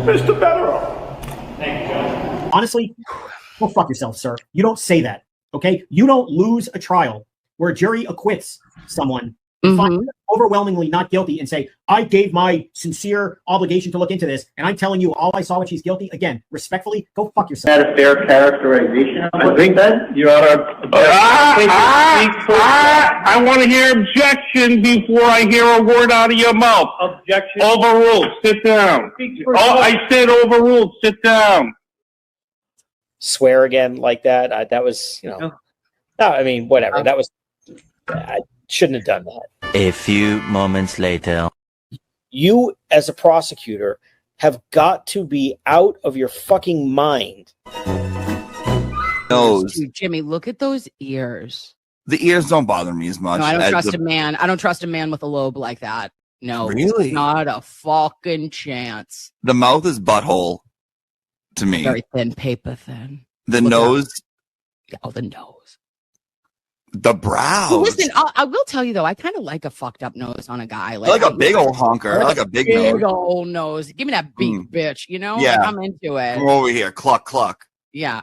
Mr. Bederow. Thank you, Judge. Honestly, go fuck yourself, sir. You don't say that, okay? You don't lose a trial where a jury acquits someone and finds them overwhelmingly not guilty and say, I gave my sincere obligation to look into this, and I'm telling you all I saw when she's guilty. Again, respectfully, go fuck yourself. Is that a fair characterization of what you said? Your Honor. I want to hear objection before I hear a word out of your mouth. Objection. Overruled. Sit down. Oh, I said overruled. Sit down. Swear again like that. That was, no, I mean, whatever. That was, I shouldn't have done that. A few moments later. You, as a prosecutor, have got to be out of your fucking mind. Nose. Dude, Jimmy, look at those ears. The ears don't bother me as much. No, I don't trust a man. I don't trust a man with a lobe like that. No. Really? Not a fucking chance. The mouth is butthole to me. Very thin, paper thin. The nose. Oh, the nose. The brows. Well, listen, I will tell you though, I kind of like a fucked up nose on a guy. I like a big old honker. I like a big nose. Big old nose. Give me that beak, bitch. You know? Yeah. Like, I'm into it. Come over here. Cluck, cluck. Yeah.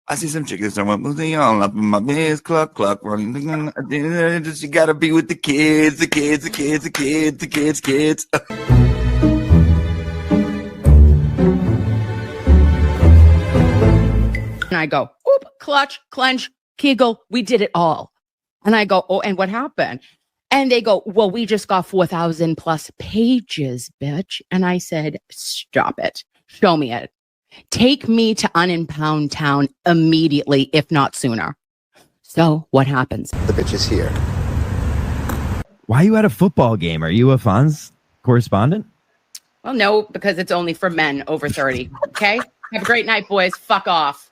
I see some chickens that went moving on up in my biz. Cluck, cluck. Running. You gotta be with the kids, the kids, the kids, the kids, the kids, kids. And I go, oop, clutch, clench, kegel. We did it all. And I go, oh, and what happened? And they go, well, we just got 4,000 plus pages, bitch. And I said, stop it. Show me it. Take me to Unimpound Town immediately, if not sooner. So what happens? The bitch is here. Why are you at a football game? Are you a Fonz correspondent? Well, no, because it's only for men over 30. Okay? Have a great night, boys. Fuck off.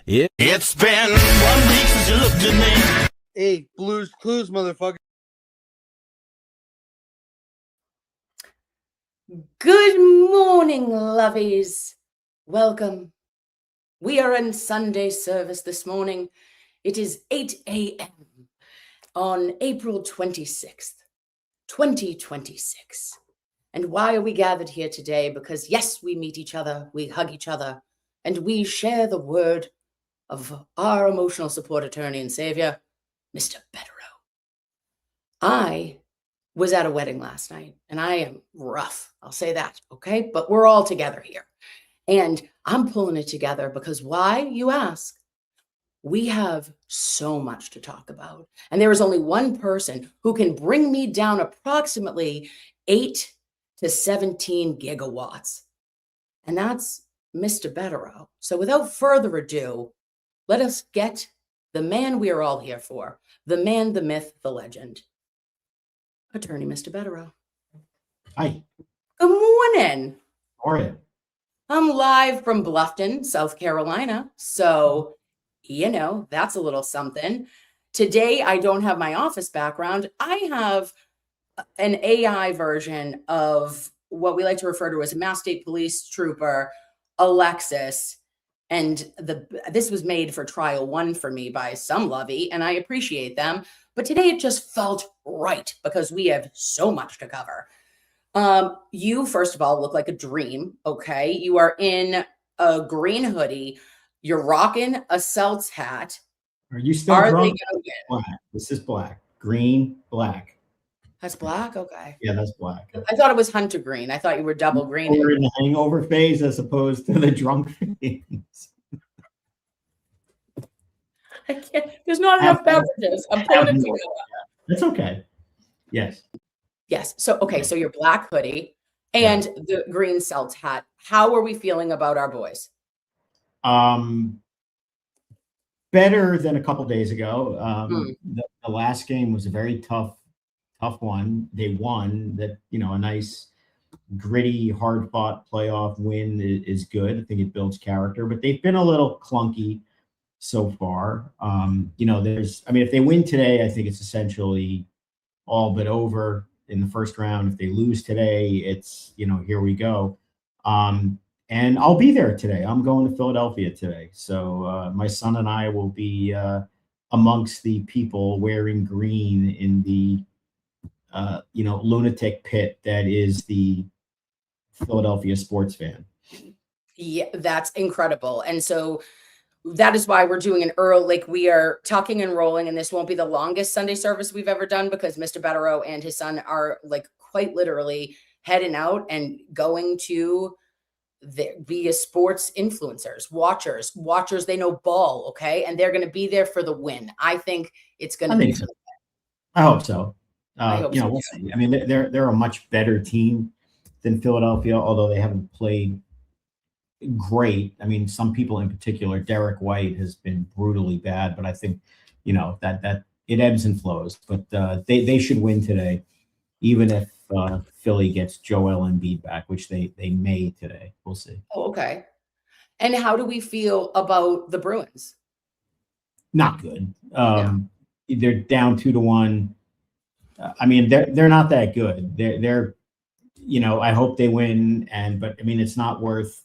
It's been 1 week since you looked at me. Hey, Blues Clues, motherfucker. Good morning, lovies. Welcome. We are in Sunday service this morning. It is 8 a.m. on April 26th, 2026. And why are we gathered here today? Because yes, we meet each other, we hug each other, and we share the word of our emotional support attorney and savior, Mr. Bederow. I was at a wedding last night, and I am rough. I'll say that, okay? But we're all together here. And I'm pulling it together because why, you ask? We have so much to talk about. And there is only one person who can bring me down approximately 8 to 17 gigawatts. And that's Mr. Bederow. So without further ado, let us get the man we are all here for, the man, the myth, the legend, Attorney Mr. Bederow. Hi. Good morning. How are you? I'm live from Bluffton, South Carolina. So, you know, that's a little something. Today, I don't have my office background. I have an AI version of what we like to refer to as a Mass State Police Trooper, Alexis. And this was made for trial 1 for me by some lovey, and I appreciate them. But today it just felt right because we have so much to cover. You, first of all, look like a dream, okay? You are in a green hoodie. You're rocking a Celts hat. Are you still drunk? Black. This is black. Green, black. That's black? Okay. Yeah, that's black. I thought it was hunter green. I thought you were double green. We're in the hangover phase as opposed to the drunk phase. I can't. There's not enough beverages. I'm pulling it together. That's okay. Yes. Yes. So, okay. So your black hoodie and the green Celts hat. How are we feeling about our boys? Better than a couple days ago. The last game was a very tough one. They won. That, you know, a nice, gritty, hard-fought playoff win is good. I think it builds character, but they've been a little clunky so far. You know, if they win today, I think it's essentially all but over in the first round. If they lose today, it's, you know, here we go. And I'll be there today. I'm going to Philadelphia today. So my son and I will be up amongst the people wearing green in the lunatic pit that is the Philadelphia sports fan. Yeah, that's incredible. And so that is why we're doing an early, like we are tucking and rolling, and this won't be the longest Sunday service we've ever done because Mr. Bederow and his son are like quite literally heading out and going to be a sports influencers, watchers. They know ball, okay, and they're going to be there for the win. I think it's going to be. So. I hope so. I hope so, we'll see. I mean, they're a much better team than Philadelphia, although they haven't played great. I mean, some people in particular, Derek White has been brutally bad, but I think that it ebbs and flows. But they should win today, even if Philly gets Joel Embiid back, which they may today. We'll see. Oh, okay. And how do we feel about the Bruins? Not good. They're down 2-1. I mean, they're not that good. They're I hope they win, but I mean, it's not worth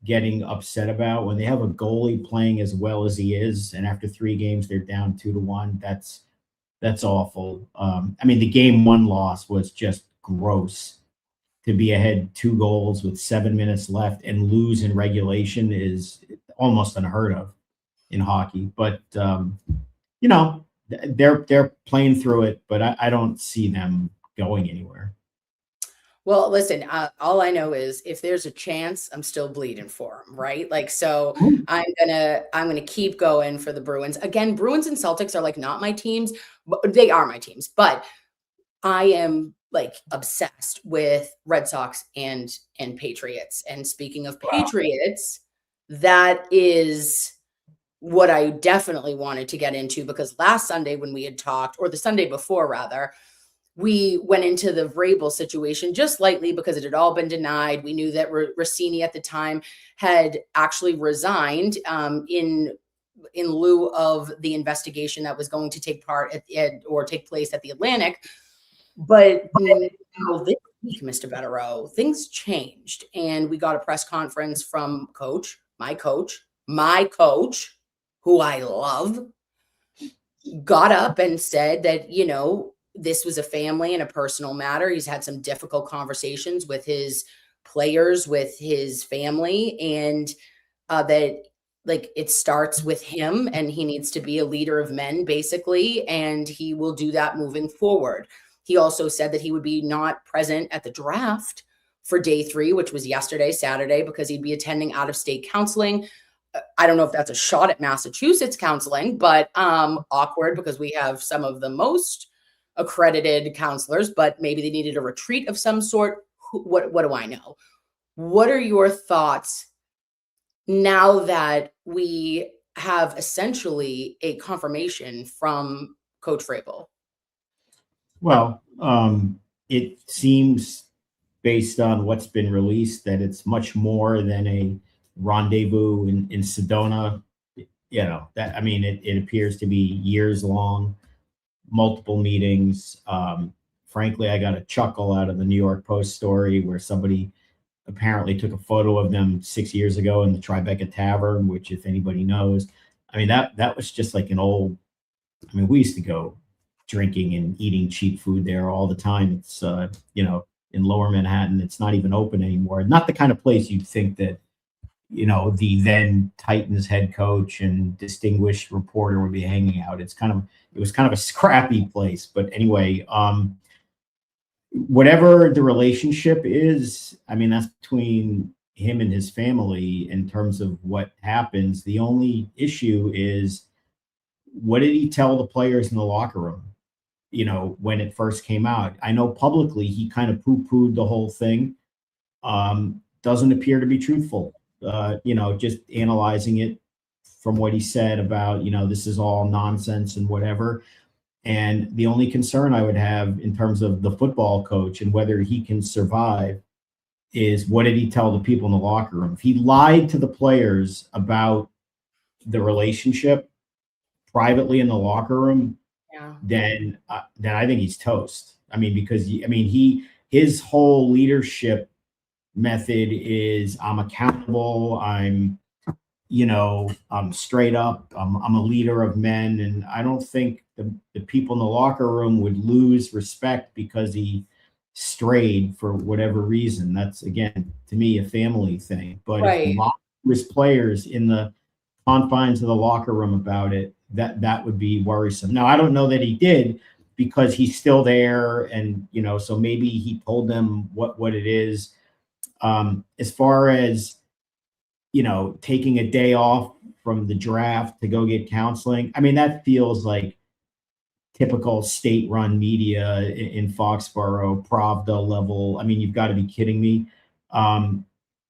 getting upset about when they have a goalie playing as well as he is, and after 3 games they're down 2-1. That's awful. I mean, the game 1 loss was just gross. To be ahead 2 goals with 7 minutes left and lose in regulation is almost unheard of in hockey. But they're playing through it, but I don't see them going anywhere. Well, listen, all I know is if there's a chance, I'm still bleeding for them, right? Like, so I'm gonna keep going for the Bruins. Again, Bruins and Celtics are like not my teams, but they are my teams. But I am like obsessed with Red Sox and Patriots. And speaking of Patriots, that is what I definitely wanted to get into, because last Sunday when we had talked, or the Sunday before rather, we went into the Vrabel situation just lightly because it had all been denied. We knew that Rossini at the time had actually resigned in lieu of the investigation that was going to take place at the Atlantic. But this week, Mr. Bederow, things changed, and we got a press conference from my coach, who I love, got up and said that, this was a family and a personal matter. He's had some difficult conversations with his players, with his family, and that like it starts with him and he needs to be a leader of men, basically, and he will do that moving forward. He also said that he would be not present at the draft for day 3, which was yesterday, Saturday, because he'd be attending out-of-state counseling. I don't know if that's a shot at Massachusetts counseling, but awkward because we have some of the most accredited counselors, but maybe they needed a retreat of some sort. What do I know? What are your thoughts now that we have essentially a confirmation from Coach Vrabel? Well, it seems based on what's been released that it's much more than a rendezvous in Sedona. It appears to be years long, multiple meetings. Frankly, I got a chuckle out of the New York Post story where somebody apparently took a photo of them 6 years ago in the Tribeca Tavern, which, if anybody knows, that was just like an old. We used to go drinking and eating cheap food there all the time. It's in Lower Manhattan. It's not even open anymore. Not the kind of place you'd think that the then Titans head coach and distinguished reporter would be hanging out. It was kind of a scrappy place. But anyway, whatever the relationship is, that's between him and his family in terms of what happens. The only issue is, what did he tell the players in the locker room, when it first came out? I know publicly he kind of poo-pooed the whole thing. Doesn't appear to be truthful. Just analyzing it from what he said about, this is all nonsense and whatever. And the only concern I would have in terms of the football coach and whether he can survive is, what did he tell the people in the locker room? If he lied to the players about the relationship privately in the locker room, then I think he's toast. Because his whole leadership method is, I'm accountable. I'm, I'm straight up. I'm a leader of men, and I don't think the people in the locker room would lose respect because he strayed for whatever reason. That's, again, to me, a family thing. But if he Right. lied to his players in the confines of the locker room about it, that would be worrisome. Now, I don't know that he did, because he's still there, and so maybe he told them what it is. As far as taking a day off from the draft to go get counseling, I mean, that feels like typical state-run media in Foxborough, Pravda level. I mean, you've got to be kidding me.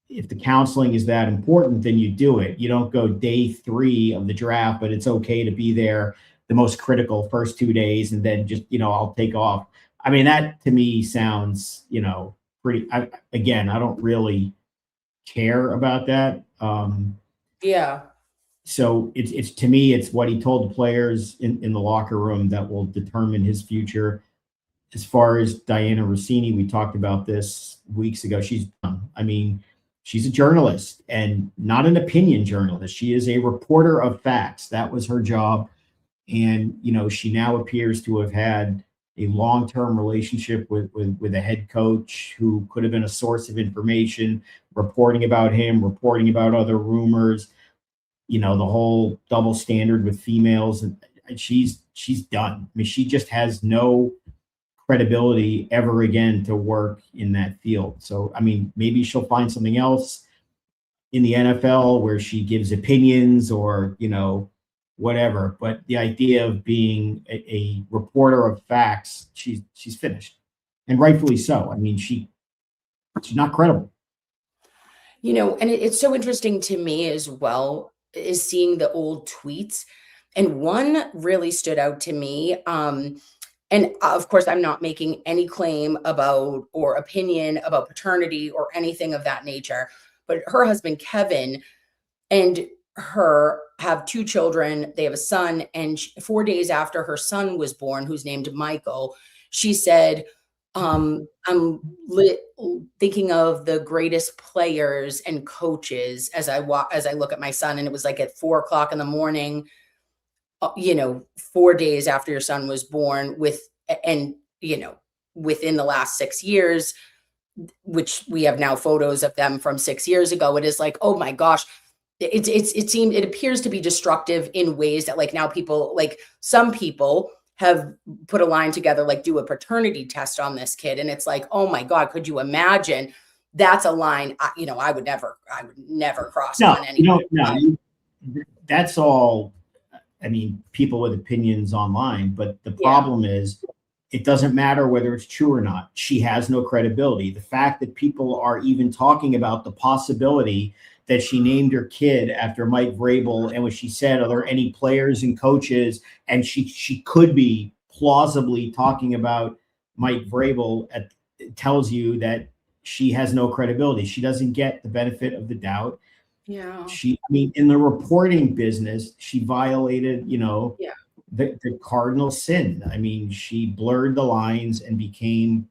If the counseling is that important, then you do it. You don't go day 3 of the draft, but it's okay to be there the most critical first 2 days, and then just, I'll take off. I mean, that to me sounds, pretty, I don't really care about that. Yeah. So it's to me, it's what he told the players in the locker room that will determine his future. As far as Diana Rossini, we talked about this weeks ago. She's done. I mean, she's a journalist, and not an opinion journalist. She is a reporter of facts. That was her job. And, she now appears to have had a long-term relationship with a head coach who could have been a source of information, reporting about him, reporting about other rumors, the whole double standard with females. And she's done. I mean, she just has no credibility ever again to work in that field. So, I mean, maybe she'll find something else in the NFL where she gives opinions or, whatever. But the idea of being a reporter of facts, she's finished, and rightfully so. I mean, she's not credible. And it's so interesting to me as well, is seeing the old tweets. And one really stood out to me. And of course, I'm not making any claim about or opinion about paternity or anything of that nature. But her husband, Kevin, and her have 2 children. They have a son. And 4 days after her son was born, who's named Michael, she said, I'm thinking of the greatest players and coaches as I look at my son. And it was like at 4:00 in the morning, 4 days after your son was born, within the last 6 years, which we have now photos of them from 6 years ago. It is like, oh my gosh, it appears to be destructive in ways that, like, now people, like, some people have put a line together, like, do a paternity test on this kid. And it's like, oh my God, could you imagine? That's a line, I would never cross on anyone. That's all. I mean, people with opinions online, but the problem is, it doesn't matter whether it's true or not. She has no credibility. The fact that people are even talking about the possibility that she named her kid after Mike Vrabel, and when she said, are there any players and coaches, and she could be plausibly talking about Mike Vrabel, tells you that she has no credibility. She doesn't get the benefit of the doubt. Yeah. In the reporting business, she violated, the cardinal sin. I mean, she blurred the lines and became,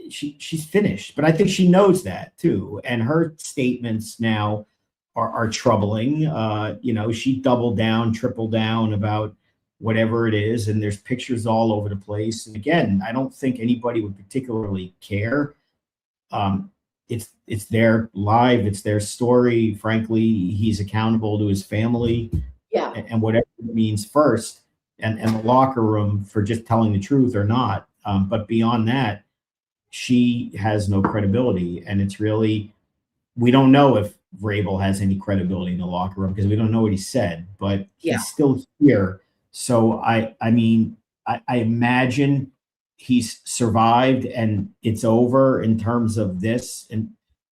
she's finished. But I think she knows that too. And her statements now are troubling. She doubled down, tripled down about whatever it is. And there's pictures all over the place. And again, I don't think anybody would particularly care. It's their live, it's their story. Frankly, he's accountable to his family, and whatever it means first, and the locker room for just telling the truth or not. But beyond that, she has no credibility, and it's really, we don't know if Vrabel has any credibility in the locker room because we don't know what he said, but he's still here. So I imagine he's survived and it's over in terms of this,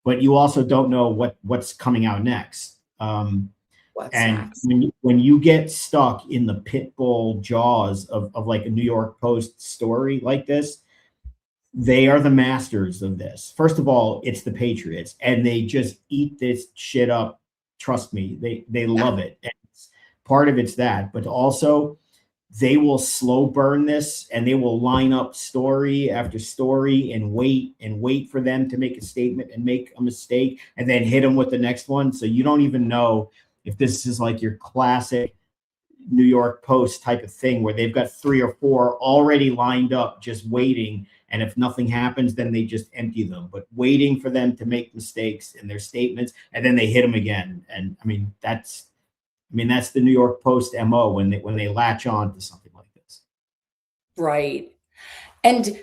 but you also don't know what's coming out next. Next? When you get stuck in the pit bull jaws of like a New York Post story like this, they are the masters of this. First of all, it's the Patriots, and they just eat this shit up. Trust me, they love it. And part of it's that, but also they will slow burn this, and they will line up story after story and wait for them to make a statement and make a mistake and then hit them with the next one. So you don't even know if this is like your classic New York Post type of thing where they've got 3 or 4 already lined up just waiting, and if nothing happens then they just empty them, but waiting for them to make mistakes in their statements and then they hit them again. And that's the New York Post MO when they latch on to something like this. Right. And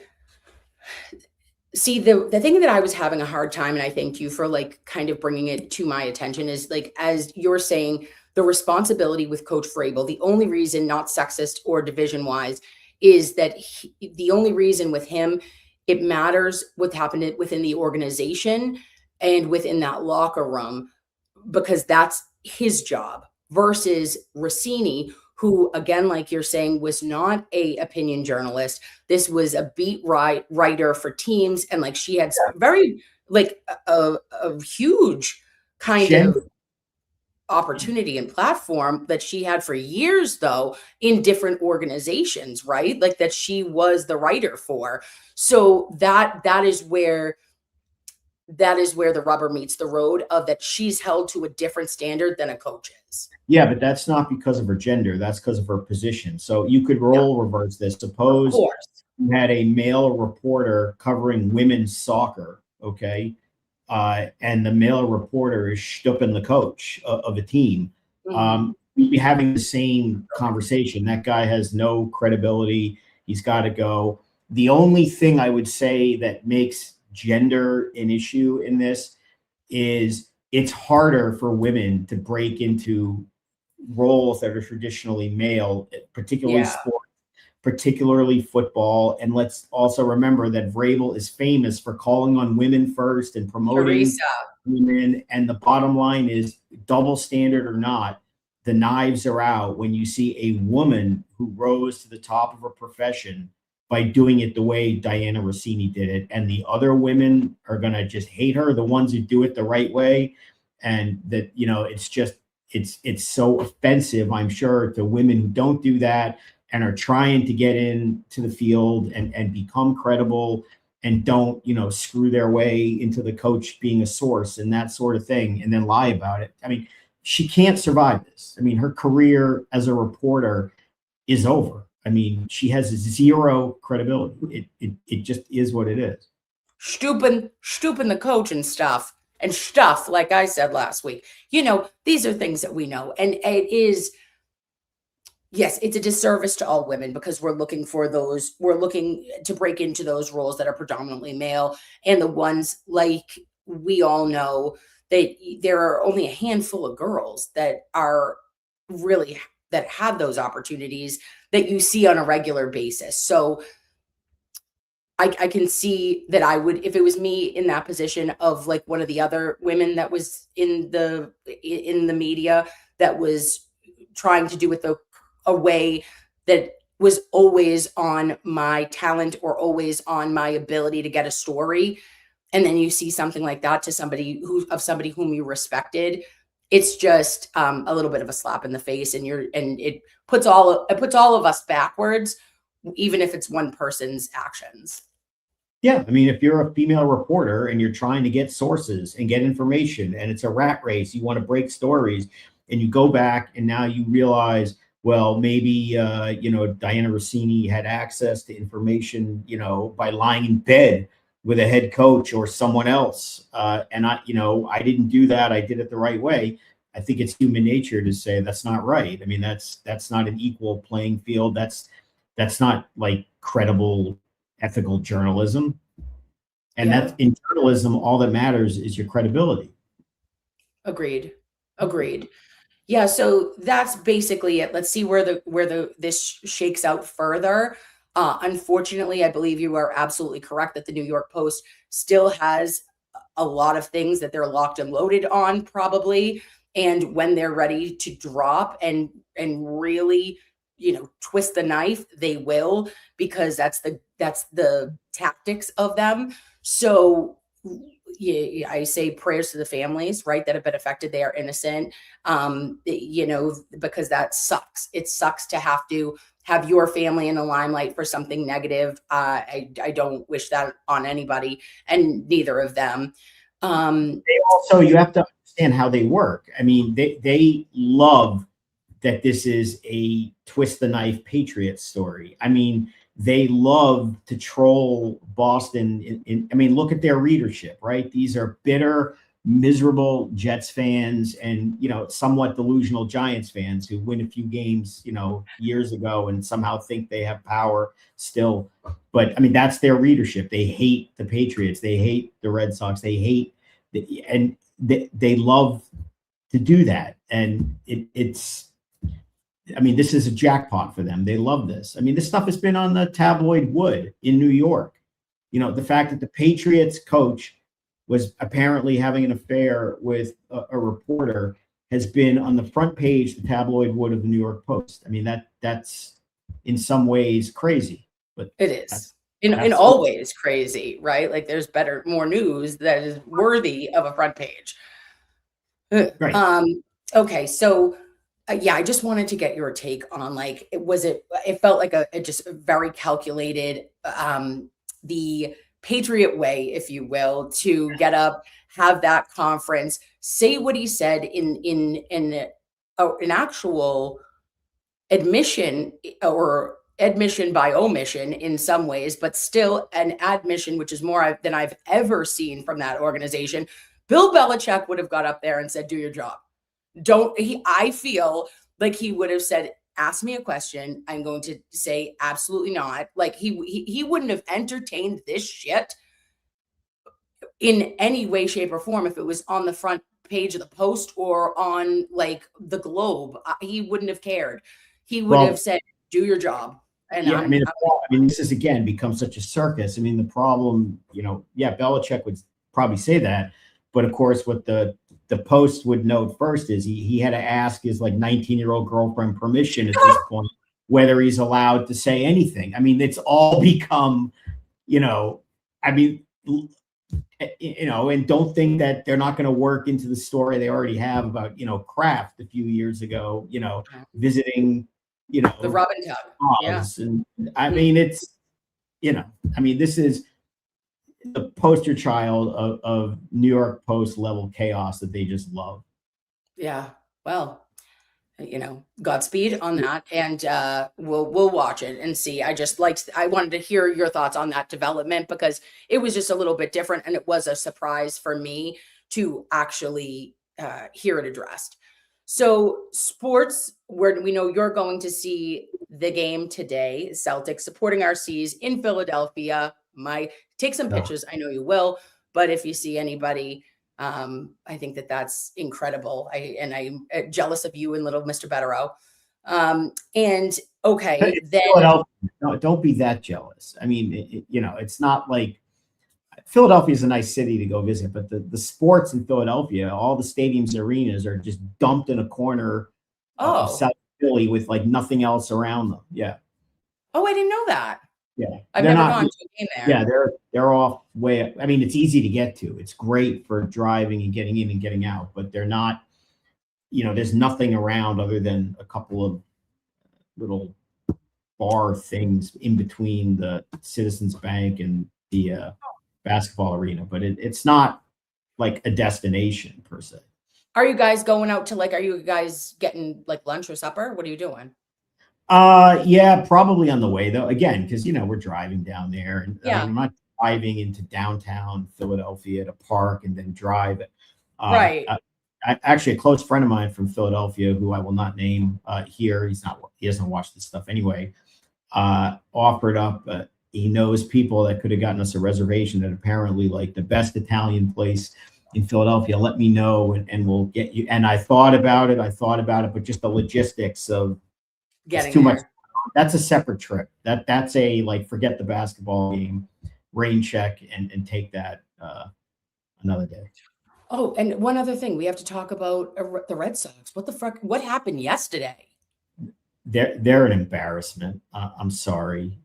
see, the thing that I was having a hard time, and I thank you for like kind of bringing it to my attention, is like, as you're saying, the responsibility with Coach Vrabel, the only reason, not sexist or division wise, is that the only reason with him, it matters what happened within the organization and within that locker room, because that's his job, versus Rossini, who, again, like you're saying, was not a opinion journalist. This was a beat writer for teams. And like, she had very like a huge kind of opportunity and platform that she had for years, though, in different organizations, right? Like that she was the writer for. So that is where the rubber meets the road, of that she's held to a different standard than a coach is. Yeah, but that's not because of her gender. That's because of her position. So you could reverse this. Suppose you had a male reporter covering women's soccer, okay? And the male reporter is stupping the coach of a team. We'd be having the same conversation. That guy has no credibility. He's got to go. The only thing I would say that makes gender an issue in this is it's harder for women to break into roles that are traditionally male, particularly sports, particularly football. And let's also remember that Vrabel is famous for calling on women first and promoting women. And the bottom line is, double standard or not, the knives are out when you see a woman who rose to the top of her profession by doing it the way Diana Rossini did it. And the other women are going to just hate her, the ones who do it the right way. And that, it's just, it's so offensive, I'm sure, to women who don't do that and are trying to get into the field and become credible and don't, screw their way into the coach being a source and that sort of thing, and then lie about it. I mean, she can't survive this. I mean, her career as a reporter is over. I mean, she has zero credibility. It just is what it is. Stooping the coach and stuff, like I said last week. These are things that we know. And it is, yes, it's a disservice to all women, because we're looking to break into those roles that are predominantly male. And the ones, like we all know, that there are only a handful of girls that have those opportunities that you see on a regular basis. So I can see that I would, if it was me in that position of like one of the other women that was in the media that was trying to do it a way that was always on my talent or always on my ability to get a story, and then you see something like that to somebody whom you respected, it's just a little bit of a slap in the face, and it puts all of us backwards, even if it's one person's actions. Yeah, I mean, if you're a female reporter and you're trying to get sources and get information, and it's a rat race, you want to break stories, and you go back and now you realize, well, maybe Diana Rossini had access to information, by lying in bed with a head coach or someone else, and I didn't do that. I did it the right way. I think it's human nature to say that's not right. I mean, that's not an equal playing field. That's not like credible, ethical journalism. And that's, in journalism, all that matters is your credibility. Agreed. Yeah, so that's basically it. Let's see where this shakes out further. Unfortunately, I believe you are absolutely correct that the New York Post still has a lot of things that they're locked and loaded on, probably. And when they're ready to drop and really, twist the knife, they will, because that's the tactics of them. So I say prayers to the families, right, that have been affected. They are innocent, because that sucks. It sucks to have your family in the limelight for something negative. I don't wish that on anybody, and neither of them. They also, you have to understand how they work. I mean, they love that this is a twist the knife Patriots story. I mean, they love to troll Boston. I mean, look at their readership, right? These are bitter, miserable Jets fans and, somewhat delusional Giants fans who win a few games, years ago and somehow think they have power still. But I mean, that's their readership. They hate the Patriots. They hate the Red Sox. They hate, and they love to do that. And I mean, this is a jackpot for them. They love this. I mean, this stuff has been on the tabloid wood in New York. The fact that the Patriots coach was apparently having an affair with a reporter has been on the front page, the tabloid wood of the New York Post. I mean, that's in some ways crazy, but it is in all ways crazy, right? Like there's more news that is worthy of a front page. Right. Okay. So, I just wanted to get your take on it felt like a just very calculated, the Patriot way, if you will, to get up, have that conference, say what he said in an actual admission, or admission by omission in some ways, but still an admission, which is more than I've ever seen from that organization. Bill Belichick would have got up there and said, do your job. I feel like he would have said, ask me a question. I'm going to say absolutely not. Like he wouldn't have entertained this shit in any way, shape, or form if it was on the front page of the Post or on the Globe. He wouldn't have cared. He would have said, do your job. And I mean, this has again become such a circus. I mean, the problem, Belichick would probably say that, but of course, what the Post would note first is he had to ask his 19-year-old girlfriend permission at this point whether he's allowed to say anything. I mean, it's all become, and don't think that they're not going to work into the story they already have about, Kraft a few years ago, visiting, the Robin Hood. Yeah. And I mean, this is the poster child of New York Post level chaos that they just love. Yeah. Well, Godspeed on that. And we'll watch it and see. I wanted to hear your thoughts on that development because it was just a little bit different. And it was a surprise for me to actually hear it addressed. So sports, where we know you're going to see the game today, Celtics supporting our C's in Philadelphia. Take some pictures. I know you will, but if you see anybody, I think that's incredible. I'm jealous of you and little Mr.Bederow. And okay, then no, don't be that jealous. I mean, it's not like Philadelphia is a nice city to go visit, but the sports in Philadelphia, all the stadiums, arenas are just dumped in a corner of South Philly with nothing else around them. Yeah. Oh, I didn't know that. Yeah, I've never gone to a game there. Yeah, they're off way. I mean, it's easy to get to. It's great for driving and getting in and getting out, but they're not. There's nothing around other than a couple of little bar things in between the Citizens Bank and the basketball arena. But it's not like a destination per se. Are you guys going out to are you guys getting lunch or supper? What are you doing? Yeah, probably on the way though. Again, because we're driving down there, and I'm not driving into downtown Philadelphia to park and then drive. Right. Actually, a close friend of mine from Philadelphia, who I will not name here, he doesn't watch this stuff anyway, offered up. He knows people that could have gotten us a reservation at apparently the best Italian place in Philadelphia. Let me know, and we'll get you. And I thought about it, but just the logistics of getting too there. much. That's a separate trip. That's a forget the basketball game, rain check, and take that another day. Oh, and one other thing, we have to talk about the Red Sox. What the fuck? What happened yesterday? They're an embarrassment. I'm sorry.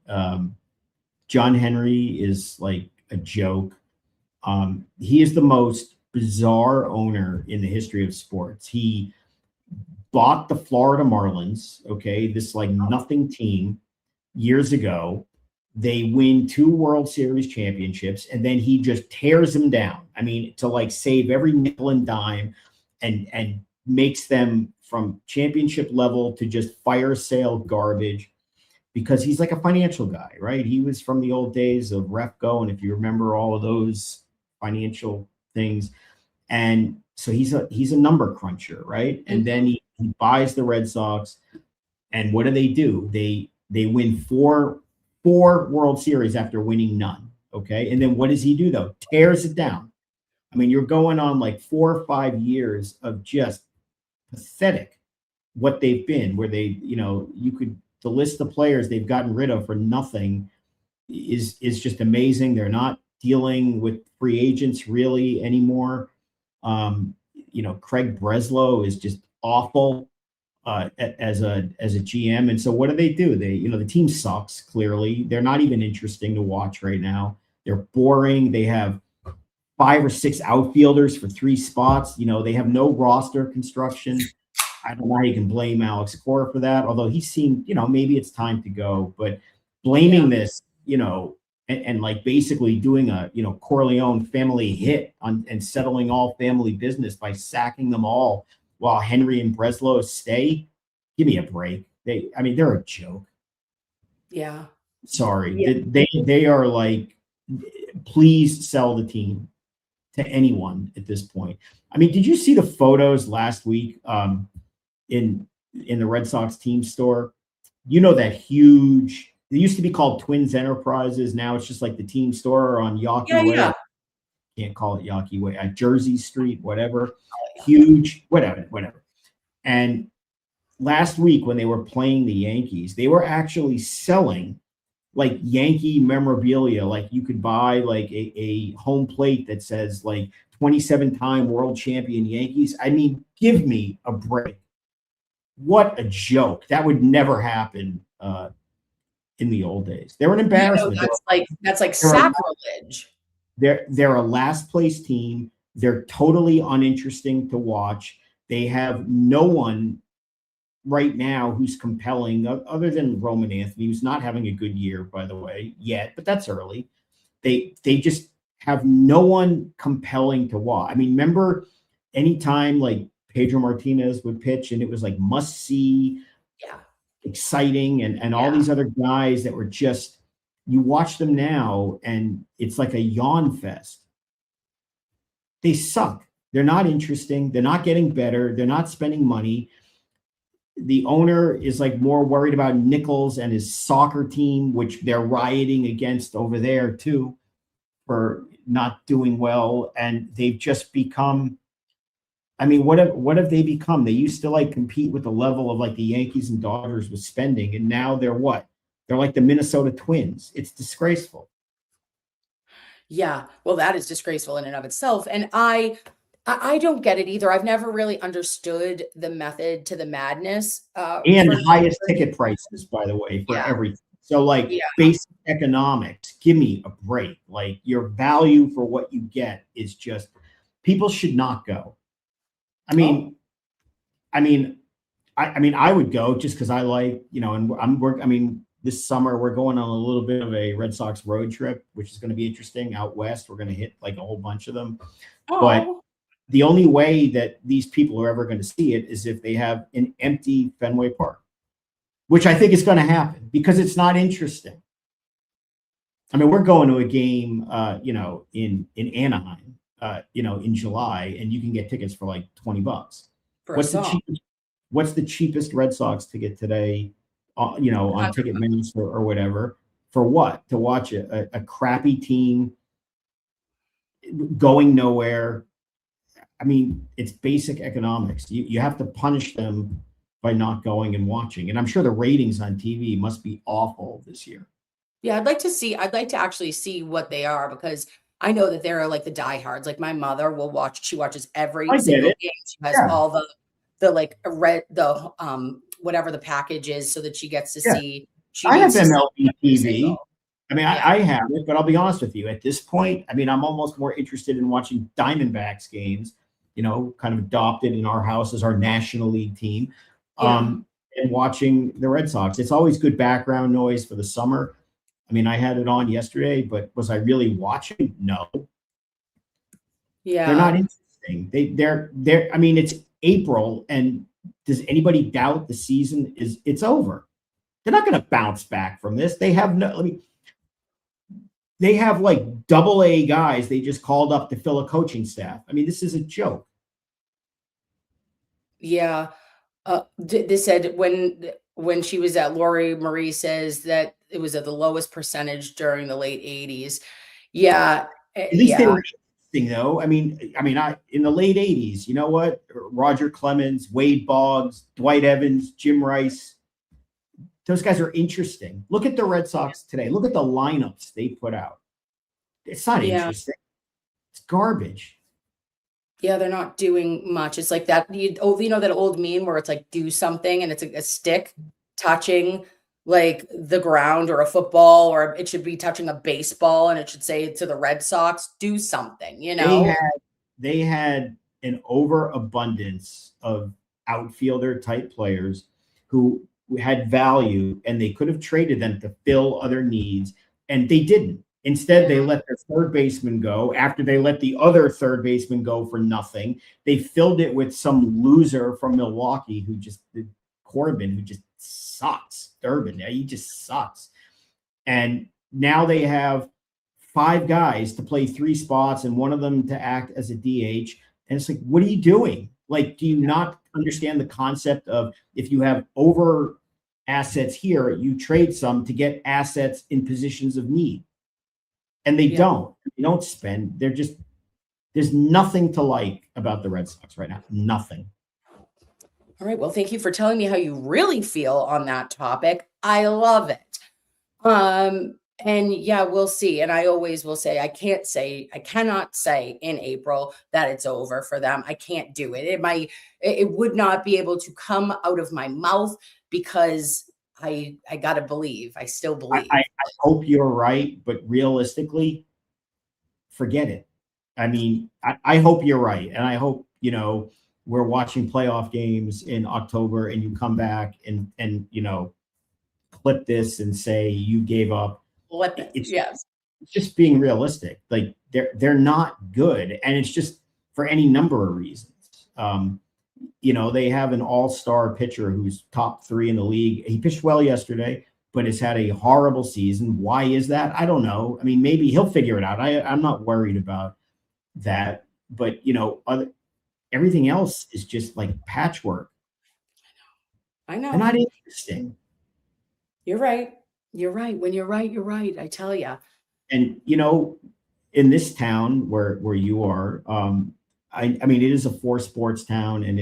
John Henry is a joke. He is the most bizarre owner in the history of sports. He bought the Florida Marlins, okay, this like nothing team years ago. They win 2 World Series championships, and then he just tears them down. I mean, to like save every nickel and dime and makes them from championship level to just fire sale garbage because he's like a financial guy, right? He was from the old days of Refco, and if you remember all of those financial things. And so he's a number cruncher, right? And then he buys the Red Sox, and what do? They win four World Series after winning none. Okay. And then what does he do though? Tears it down. I mean, you're going on like 4 or 5 years of just pathetic what they've been, where they, the list of players they've gotten rid of for nothing is just amazing. They're not dealing with free agents really anymore. Craig Breslow is just awful as a GM. And so what do? The team sucks. Clearly, they're not even interesting to watch right now. They're boring. They have 5 or 6 outfielders for 3 spots. They have no roster construction. I don't know how you can blame Alex Cora for that, although he seemed, maybe it's time to go. But blaming this, and like basically doing a, Corleone family hit and settling all family business by sacking them all while Henry and Breslow stay. Give me a break. They're a joke. Yeah. Sorry. Yeah. They are like, please sell the team to anyone at this point. Did you see the photos last week in the Red Sox team store? That huge, it used to be called Twins Enterprises. Now it's just like the team store on Yawkey Way. Yeah. Can't call it Yawkey Way, at Jersey Street, whatever. Huge, whatever. And last week when they were playing the Yankees, they were actually selling like Yankee memorabilia. Like you could buy like a home plate that says like 27-time world champion Yankees. Give me a break. What a joke. That would never happen in the old days. They were an embarrassment. That's like sacrilege. They're a last place team. They're totally uninteresting to watch. They have no one right now who's compelling other than Roman Anthony, who's not having a good year, by the way, yet, but that's early. They just have no one compelling to watch. Remember anytime like Pedro Martinez would pitch and it was like must see, exciting, and all these other guys that were just, you watch them now and it's like a yawn fest. They suck. They're not interesting. They're not getting better. They're not spending money. The owner is like more worried about Nichols and his soccer team, which they're rioting against over there too for not doing well. And they've just become, what have they become? They used to like compete with the level of like the Yankees and Dodgers with spending. And now they're what? They're like the Minnesota Twins. It's disgraceful. Yeah. Well, that is disgraceful in and of itself. And I don't get it either. I've never really understood the method to the madness. And highest ticket prices, by the way, for everything. So like basic economics, give me a break. Like your value for what you get is just, people should not go. I would go just because I like, and this summer we're going on a little bit of a Red Sox road trip, which is going to be interesting out west. We're going to hit like a whole bunch of them. But the only way that these people are ever going to see it is if they have an empty Fenway Park, which I think is going to happen because it's not interesting. We're going to a game, in Anaheim, in July, and you can get tickets for like $20. What's the cheapest Red Sox ticket today? On Ticketmaster or whatever, for what? To watch a crappy team going nowhere. It's basic economics. You have to punish them by not going and watching. And I'm sure the ratings on TV must be awful this year. Yeah, I'd like to actually see what they are, because I know that there are like the diehards. Like my mother will watch, she watches every single game. She has all the like red, whatever the package is, so that she gets to see. I have MLB TV. I mean, I have it, but I'll be honest with you. At this point, I mean, I'm almost more interested in watching Diamondbacks games, kind of adopted in our house as our National League team, and watching the Red Sox. It's always good background noise for the summer. I mean, I had it on yesterday, but was I really watching? No. Yeah. They're not interesting. They're I mean, it's April, and does anybody doubt the season it's over? They're not going to bounce back from this. They have they have like AA guys they just called up to fill a coaching staff. I mean, this is a joke. Yeah. They said when she was at, Lori Marie says that it was at the lowest percentage during the late 80s. Yeah. At least they were interesting, though. I mean, in the late 80s, you know what? Roger Clemens, Wade Boggs, Dwight Evans, Jim Rice. Those guys are interesting. Look at the Red Sox today. Look at the lineups they put out. It's not interesting. It's garbage. Yeah, they're not doing much. It's like that. You know that old meme where it's like do something and it's a stick touching like the ground or a football, or it should be touching a baseball and it should say to the Red Sox, do something, They had an overabundance of outfielder type players who had value, and they could have traded them to fill other needs, and they didn't. Instead, they let their third baseman go after they let the other third baseman go for nothing. They filled it with some loser from Milwaukee Corbin, who just sucks. Durbin, he just sucks. And now they have 5 guys to play 3 spots and one of them to act as a DH. And it's like, what are you doing? Like, do you not understand the concept of if you have over assets here, you trade some to get assets in positions of need? And they don't. They don't spend. There's nothing to like about the Red Sox right now. Nothing. All right. Well, thank you for telling me how you really feel on that topic. I love it. And yeah, we'll see. And I always will say, I cannot say in April that it's over for them. I can't do it. It would not be able to come out of my mouth because I got to believe. I still believe. I hope you're right, but realistically, forget it. I mean, I hope you're right. And I hope, we're watching playoff games in October and you come back and clip this and say you gave up. Yes. It's just being realistic. Like they're not good. And it's just for any number of reasons. They have an all-star pitcher who's top 3 in the league. He pitched well yesterday, but has had a horrible season. Why is that? I don't know. I mean, maybe he'll figure it out. I'm not worried about that. But, everything else is just like patchwork. I know. They're not interesting. You're right. You're right. When you're right, you're right. I tell you. And, in this town where you are, I mean, it is a 4 sports town, and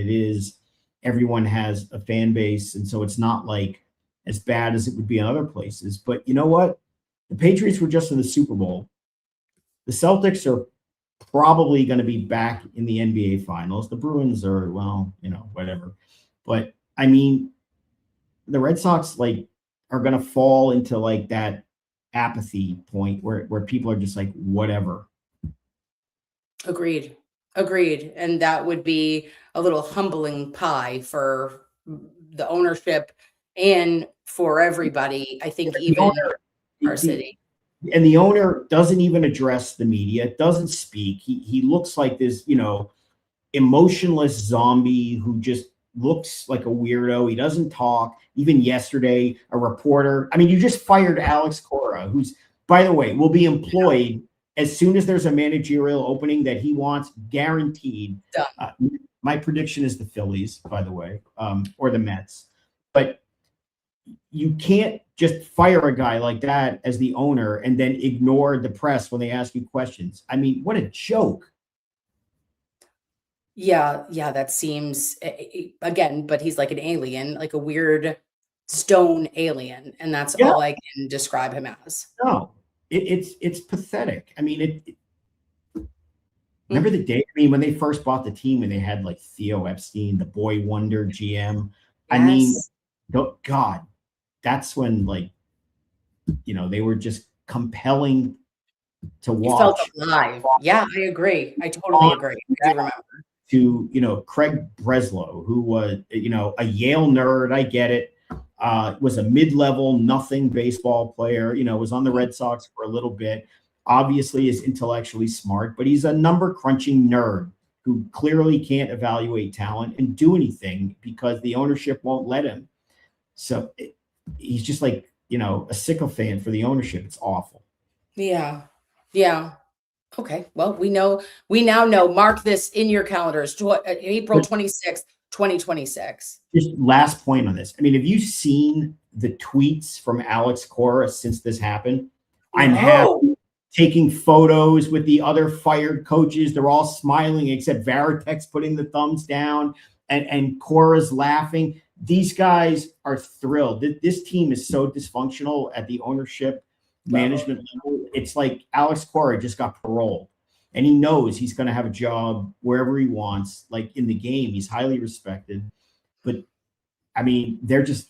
everyone has a fan base. And so it's not like as bad as it would be in other places. But you know what? The Patriots were just in the Super Bowl. The Celtics are probably going to be back in the NBA finals. The Bruins are, whatever. But I mean, the Red Sox are going to fall into that apathy point where people are just like, whatever. Agreed. And that would be a little humbling pie for the ownership and for everybody. I think even our city. And the owner doesn't even address the media, doesn't speak. He looks like this, emotionless zombie who just looks like a weirdo. He doesn't talk. Even yesterday, a reporter. I mean, you just fired Alex Cora, who's, by the way, will be employed as soon as there's a managerial opening that he wants, guaranteed. My prediction is the Phillies, by the way, or the Mets. But you can't just fire a guy like that as the owner and then ignore the press when they ask you questions. I mean, what a joke. Yeah, that seems, again, but he's like an alien, like a weird stone alien, and that's all I can describe him as. No, it's pathetic. I mean, remember the day? I mean, when they first bought the team and they had Theo Epstein, the boy wonder GM. Yes. I mean, God, that's when they were just compelling to You felt watch. alive. Yeah, I agree. I totally agree. I do remember. To, Craig Breslow, who was, a Yale nerd. I get it. Was a mid-level, nothing baseball player, was on the Red Sox for a little bit. Obviously is intellectually smart, but he's a number crunching nerd who clearly can't evaluate talent and do anything because the ownership won't let him. So he's just like, a sycophant for the ownership. It's awful. Yeah. Yeah. Okay. Well, we now know, mark this in your calendars, April 26th, 2026. Just last point on this. I mean, have you seen the tweets from Alex Cora since this happened? I'm happy, taking photos with the other fired coaches. They're all smiling except Varitek's putting the thumbs down and Cora's laughing. These guys are thrilled. This team is so dysfunctional at the ownership management level. It's like Alex Cora just got paroled and he knows he's going to have a job wherever he wants. Like in the game, he's highly respected, but I mean, they're just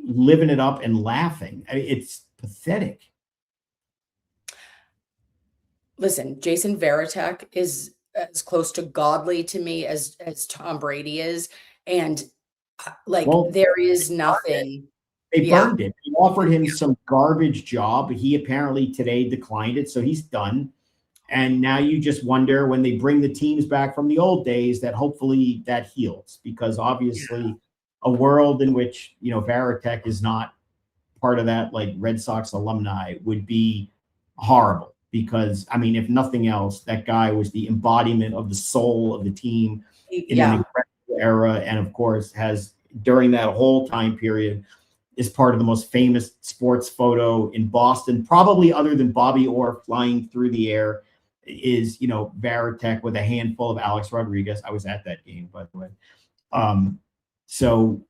living it up and laughing. I mean, it's pathetic. Listen, Jason Varitek is as close to godly to me as Tom Brady is. And there is nothing. They burned it. They offered him some garbage job. He apparently today declined it, so he's done. And now you just wonder when they bring the teams back from the old days that hopefully that heals, because obviously a world in which, Varitek is not part of that, like Red Sox alumni, would be horrible. Because, I mean, if nothing else, that guy was the embodiment of the soul of the team in an incredible era. And of course, has during that whole time period is part of the most famous sports photo in Boston, probably other than Bobby Orr flying through the air, is, Varitek with a handful of Alex Rodriguez. I was at that game, by the way. So,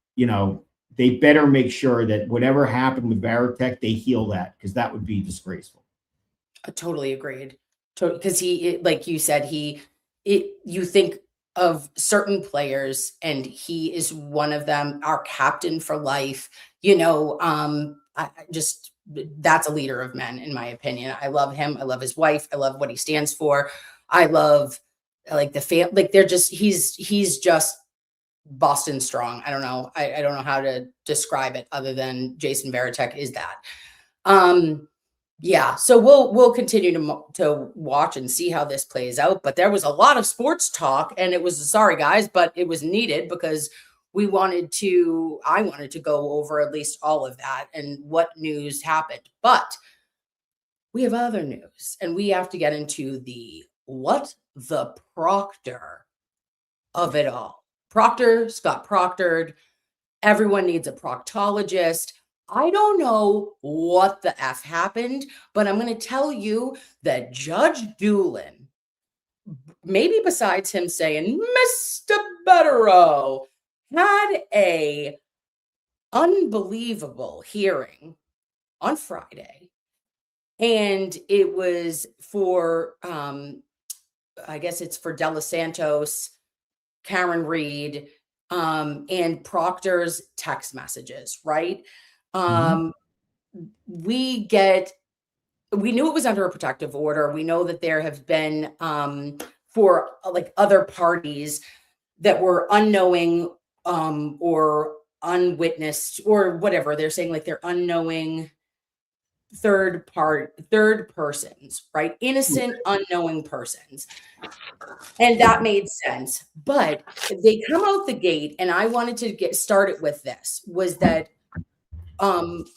they better make sure that whatever happened with Varitek, they heal that, because that would be disgraceful. I totally agreed. Because like you said, you think of certain players and he is one of them, our captain for life. That's a leader of men, in my opinion. I love him. I love his wife. I love what he stands for. I love he's just Boston strong. I don't know. I don't know how to describe it other than Jason Varitek is that. Yeah, so we'll continue to watch and see how this plays out. But there was a lot of sports talk, and it was, sorry guys, but it was needed because I wanted to go over at least all of that and what news happened. But we have other news, and we have to get into the Proctor of it all. Proctor's got proctored. Everyone needs a proctologist. I don't know what the F happened, but I'm going to tell you that Judge Doolin, maybe besides him saying, Mr. Bederow, had a unbelievable hearing on Friday. And it was for, I guess it's for De Los Santos, Karen Reed, and Proctor's text messages, right? We knew it was under a protective order. We know that there have been for other parties that were unknowing or unwitnessed or whatever. They're saying they're unknowing third persons, right? Innocent, unknowing persons. And that made sense. But they come out the gate, and I wanted to get started with this, was that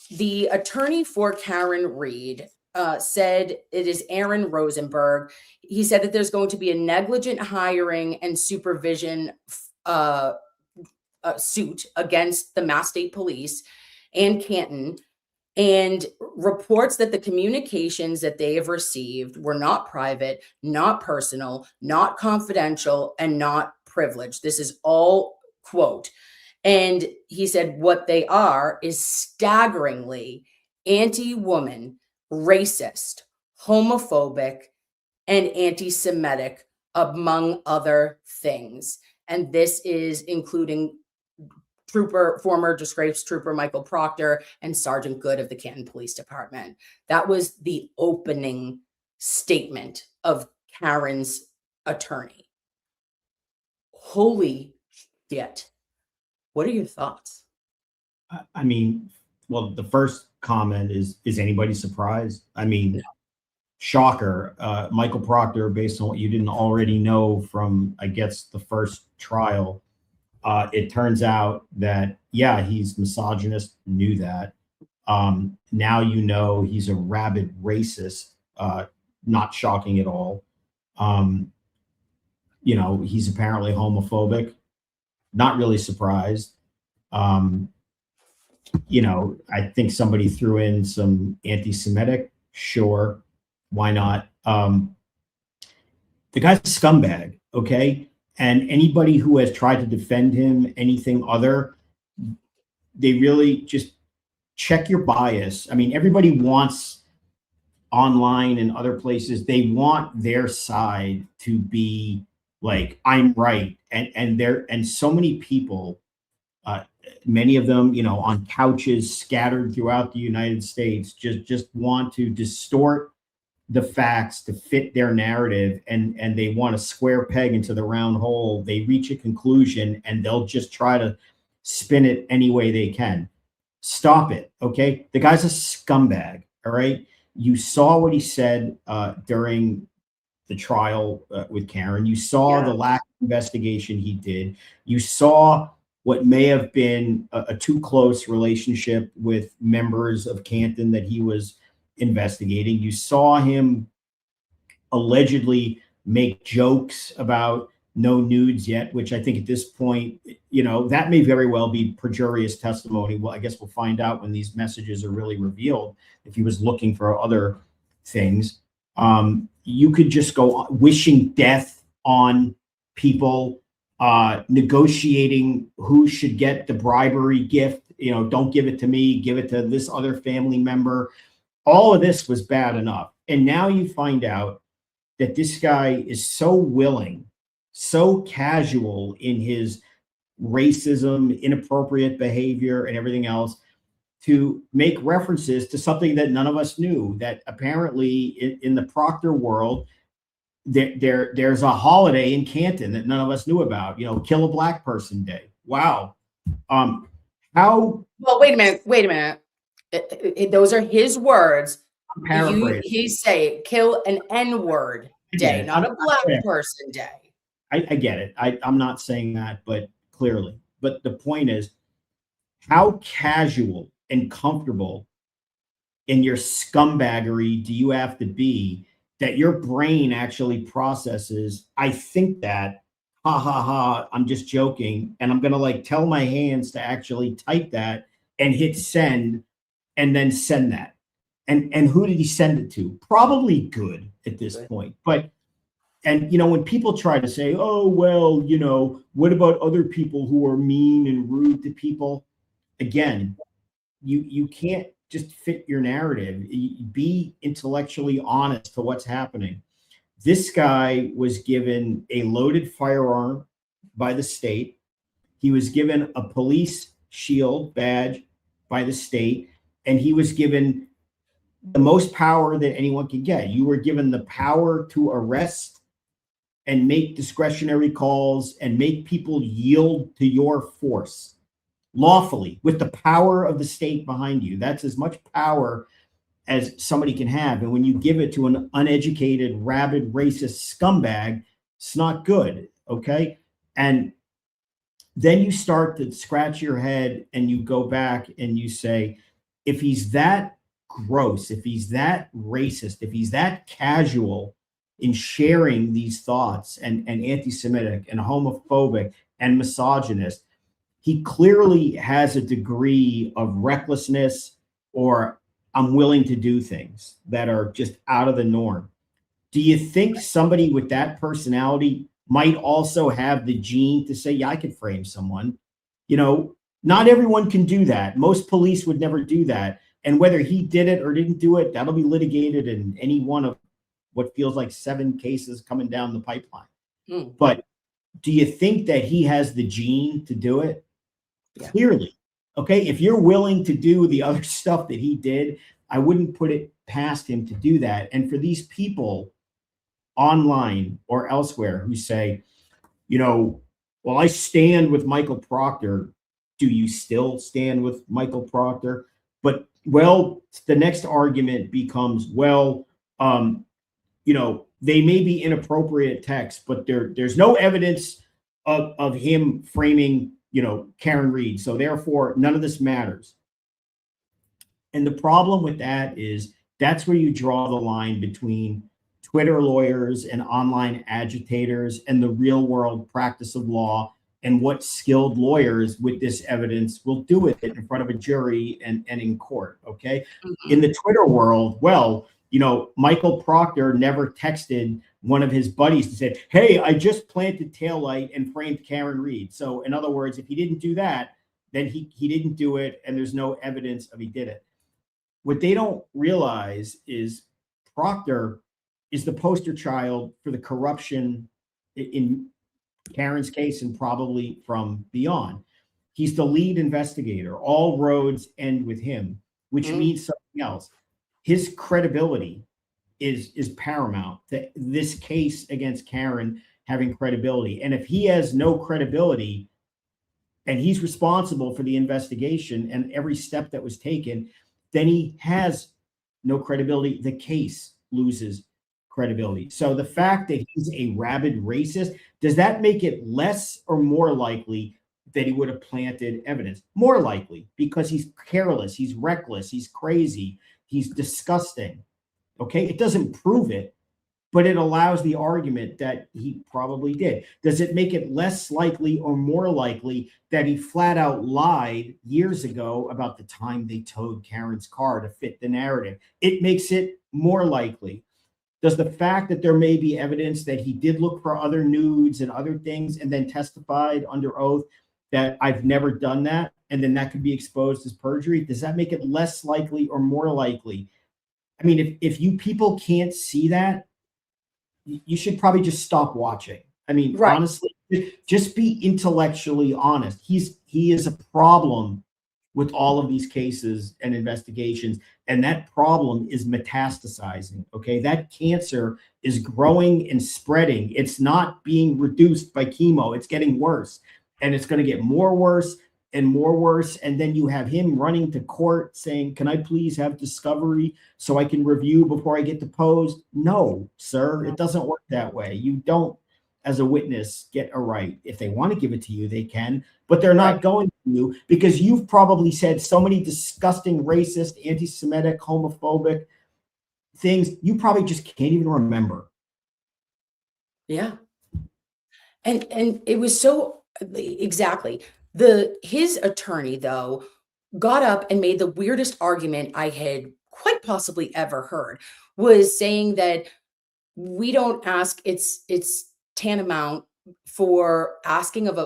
the attorney for Karen Reed said, it is Aaron Rosenberg. He said that there's going to be a negligent hiring and supervision suit against the Mass State Police and Canton, and reports that the communications that they have received were not private, not personal, not confidential, and not privileged. This is all quote. And he said what they are is staggeringly anti-woman, racist, homophobic, and anti-Semitic, among other things. And this is including former disgraced trooper Michael Proctor, and Sergeant Good of the Canton Police Department. That was the opening statement of Karen's attorney. Holy shit. What are your thoughts? I mean, well, the first comment is anybody surprised? I mean, shocker. Michael Proctor, based on what you didn't already know from, I guess, the first trial, it turns out that, yeah, he's misogynist, knew that. Now you know he's a rabid racist, not shocking at all. You know, he's apparently homophobic, not really surprised. You know, I think somebody threw in some anti-Semitic, sure, why not? The guy's a scumbag, okay? And anybody who has tried to defend him, anything other, they really just check your bias. I mean, everybody wants online and other places, they want their side to be like, I'm right. And so many people, many of them, you know, on couches scattered throughout the United States, just want to distort the facts to fit their narrative, and they want a square peg into the round hole. They reach a conclusion and they'll just try to spin it any way they can. Stop it, okay? The guy's a scumbag, all right? You saw what he said during the trial with Karen. You saw the lack of investigation he did. You saw what may have been a too close relationship with members of Canton that he was investigating. You saw him allegedly make jokes about no nudes yet, which I think at this point, you know, that may very well be perjurious testimony. Well, I guess we'll find out when these messages are really revealed, if he was looking for other things. You could just go wishing death on people, negotiating who should get the bribery gift. You know, don't give it to me, give it to this other family member. All of this was bad enough. And now you find out that this guy is so willing, so casual in his racism, inappropriate behavior, and everything else, to make references to something that none of us knew, that apparently in the Proctor world, there's a holiday in Canton that none of us knew about, you know, Kill a Black Person Day. Wow. How? Well, wait a minute. Those are his words. He say kill an N-word day, not a black person day. I get it. I'm not saying that, but clearly. But the point is, how casual and comfortable in your scumbaggery do you have to be that your brain actually processes, I think that, ha ha ha, I'm just joking, and I'm gonna like tell my hands to actually type that and hit send, and then send that. And who did he send it to? Probably Good at this point. But, and you know, when people try to say, oh, well, you know, what about other people who are mean and rude to people? Again, you can't just fit your narrative. Be intellectually honest to what's happening. This guy was given a loaded firearm by the state. He was given a police shield badge by the state, and he was given the most power that anyone could get. You were given the power to arrest and make discretionary calls and make people yield to your force lawfully with the power of the state behind you. That's as much power as somebody can have. And when you give it to an uneducated, rabid, racist scumbag, it's not good, okay? And then you start to scratch your head and you go back and you say, if he's that gross, if he's that racist, if he's that casual in sharing these thoughts and anti-Semitic and homophobic and misogynist, he clearly has a degree of recklessness, or I'm willing to do things that are just out of the norm. Do you think somebody with that personality might also have the gene to say, yeah, I could frame someone? You know, not everyone can do that. Most police would never do that. And whether he did it or didn't do it, that'll be litigated in any one of what feels like 7 cases coming down the pipeline. But do you think that he has the gene to do it? Yeah. Clearly. Okay. If you're willing to do the other stuff that he did, I wouldn't put it past him to do that. And for these people online or elsewhere who say, well, I stand with Michael Proctor. Do you still stand with Michael Proctor? But, well, the next argument becomes, they may be inappropriate text, but there's no evidence of him framing, Karen Reed. So therefore, none of this matters. And the problem with that is that's where you draw the line between Twitter lawyers and online agitators and the real world practice of law and what skilled lawyers with this evidence will do with it in front of a jury and in court. Okay. Mm-hmm. In the Twitter world, Michael Proctor never texted one of his buddies to say, hey, I just planted taillight and framed Karen Reed. So in other words, if he didn't do that, then he didn't do it. And there's no evidence of he did it. What they don't realize is Proctor is the poster child for the corruption in Karen's case and probably from beyond. He's the lead investigator. All roads end with him, which means something else. His credibility is paramount to this case against Karen having credibility. And if he has no credibility and he's responsible for the investigation and every step that was taken, then he has no credibility. The case loses credibility. So the fact that he's a rabid racist, does that make it less or more likely that he would have planted evidence? More likely, because he's careless, he's reckless, he's crazy, he's disgusting. Okay, it doesn't prove it, but it allows the argument that he probably did. Does it make it less likely or more likely that he flat out lied years ago about the time they towed Karen's car to fit the narrative? It makes it more likely. Does the fact that there may be evidence that he did look for other nudes and other things and then testified under oath that I've never done that, and then that could be exposed as perjury, does that make it less likely or more likely? I mean, if you people can't see that, you should probably just stop watching. I mean, right. Honestly, just be intellectually honest. He is a problem with all of these cases and investigations, and that problem is metastasizing. Okay, that cancer is growing and spreading. It's not being reduced by chemo. It's getting worse, and it's going to get more worse and more worse. And then you have him running to court saying, can I please have discovery so I can review before I get deposed? No, sir, it doesn't work that way. You don't, as a witness, get a right. If they want to give it to you, they can, but they're not going to you because you've probably said so many disgusting, racist, anti-Semitic, homophobic things. You probably just can't even remember. Yeah. And it was so exactly. His attorney, though, got up and made the weirdest argument I had quite possibly ever heard, was saying that we don't ask, it's tantamount for asking of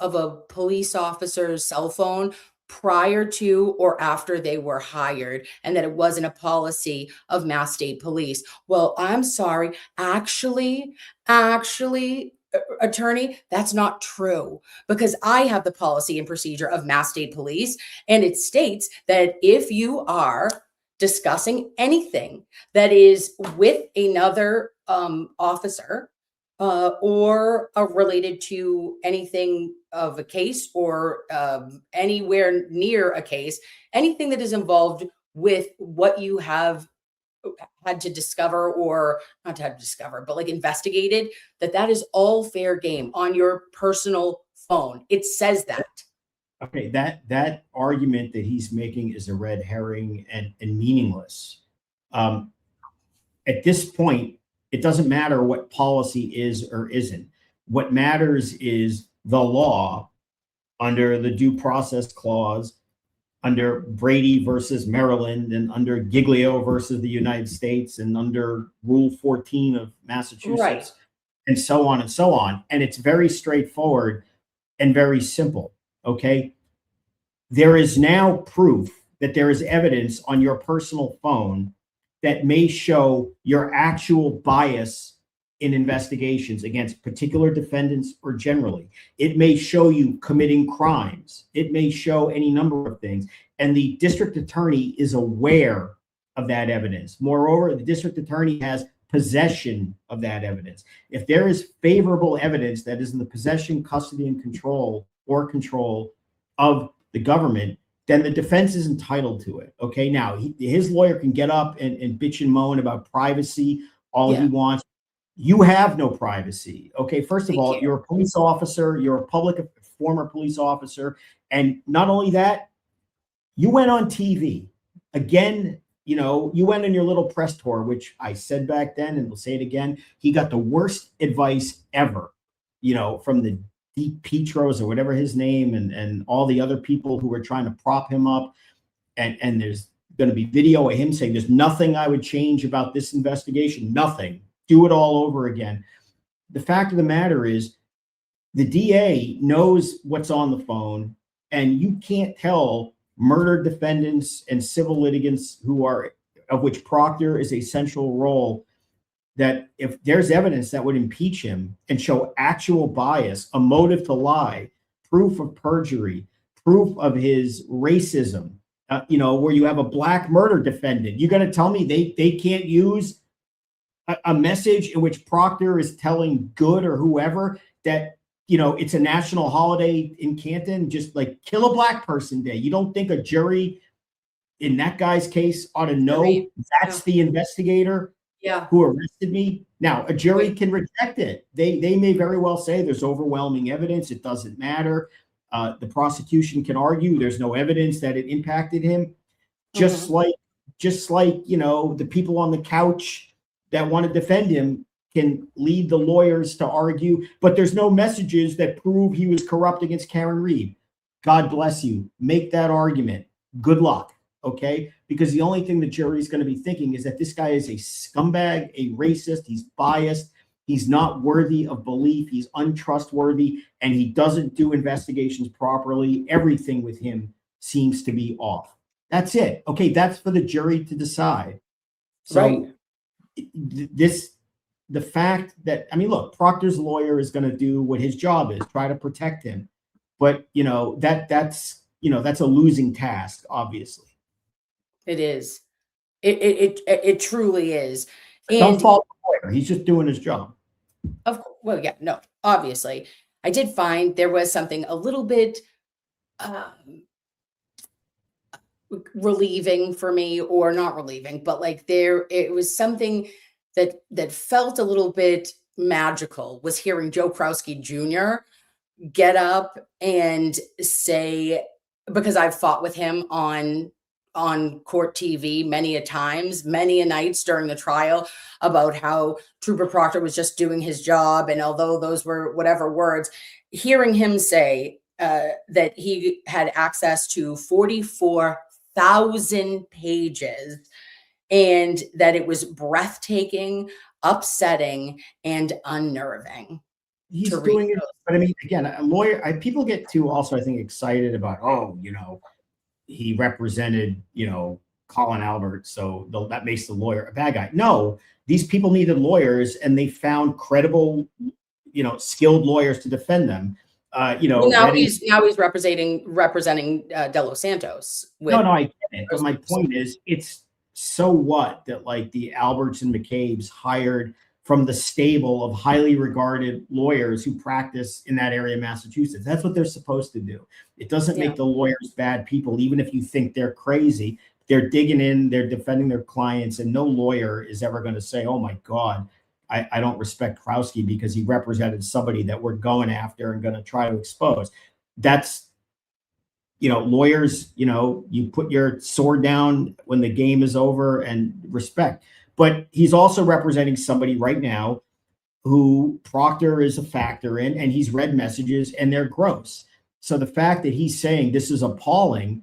a police officer's cell phone prior to or after they were hired, and that it wasn't a policy of Mass State Police. Well, I'm sorry, actually, attorney, that's not true, because I have the policy and procedure of Mass State Police, and it states that if you are discussing anything that is with another officer or related to anything of a case or anywhere near a case, anything that is involved with what you have had to discover, or not to have to discover, but like investigated, that is all fair game on your personal phone. It says that. Okay, that argument that he's making is a red herring and meaningless. At this point, it doesn't matter what policy is or isn't. What matters is the law under the Due Process Clause, under Brady versus Maryland, and under Giglio versus the United States, and under Rule 14 of Massachusetts, right, and so on and so on. And it's very straightforward and very simple, okay? There is now proof that there is evidence on your personal phone that may show your actual bias in investigations against particular defendants or generally. It may show you committing crimes. It may show any number of things. And the district attorney is aware of that evidence. Moreover, the district attorney has possession of that evidence. If there is favorable evidence that is in the possession, custody, and control of the government, then the defense is entitled to it. Okay. Now, his lawyer can get up and bitch and moan about privacy all he wants. You have no privacy. Okay. First of all, you're a police officer, you're a former police officer. And not only that, you went on TV again. You know, you went on your little press tour, which I said back then, and we'll say it again. He got the worst advice ever, you know, from the Deep Petros or whatever his name, and all the other people who were trying to prop him up. And there's going to be video of him saying, there's nothing I would change about this investigation. Nothing. Do it all over again. The fact of the matter is, the DA knows what's on the phone, and you can't tell murder defendants and civil litigants of which Proctor is a central role, that if there's evidence that would impeach him and show actual bias, a motive to lie, proof of perjury, proof of his racism, where you have a black murder defendant, you're going to tell me they can't use a message in which Proctor is telling Good or whoever that, it's a national holiday in Canton, just like Kill a Black Person Day. You don't think a jury in that guy's case ought to know that's the investigator who arrested me? Now, a jury can reject it. They may very well say there's overwhelming evidence. It doesn't matter. The prosecution can argue there's no evidence that it impacted him. Just like, the people on the couch that want to defend him can lead the lawyers to argue, but there's no messages that prove he was corrupt against Karen Reed. God bless you. Make that argument. Good luck. Okay. Because the only thing the jury is going to be thinking is that this guy is a scumbag, a racist. He's biased. He's not worthy of belief. He's untrustworthy, and he doesn't do investigations properly. Everything with him seems to be off. That's it. Okay. That's for the jury to decide. So the fact that, look, Proctor's lawyer is going to do what his job is, try to protect him. But, that's a losing task, obviously. It is. It truly is. And don't fault the lawyer. He's just doing his job. Of course. Well, yeah, no, obviously. I did find there was something a little bit relieving for me, or not relieving, but it was something that felt a little bit magical, was hearing Joe Krowski Jr. get up and say, because I've fought with him on court TV many a times, many a nights during the trial, about how Trooper Proctor was just doing his job. And although those were whatever words, hearing him say that he had access to 44,000 pages, and that it was breathtaking, upsetting, and unnerving. He's doing it, but again, a lawyer. People get too also, I think, excited about, he represented, Colin Albert, so that makes the lawyer a bad guy. No, these people needed lawyers, and they found credible, skilled lawyers to defend them. Now he's representing De Los Santos. No, I get it. But my point is, it's so what that the Alberts and McCabe's hired from the stable of highly regarded lawyers who practice in that area of Massachusetts. That's what they're supposed to do. It doesn't make the lawyers bad people, even if you think they're crazy. They're digging in, they're defending their clients, and no lawyer is ever going to say, oh my God, I don't respect Krowski because he represented somebody that we're going after and going to try to expose. That's, lawyers, you put your sword down when the game is over and respect. But he's also representing somebody right now who Proctor is a factor in, and he's read messages and they're gross. So the fact that he's saying this is appalling,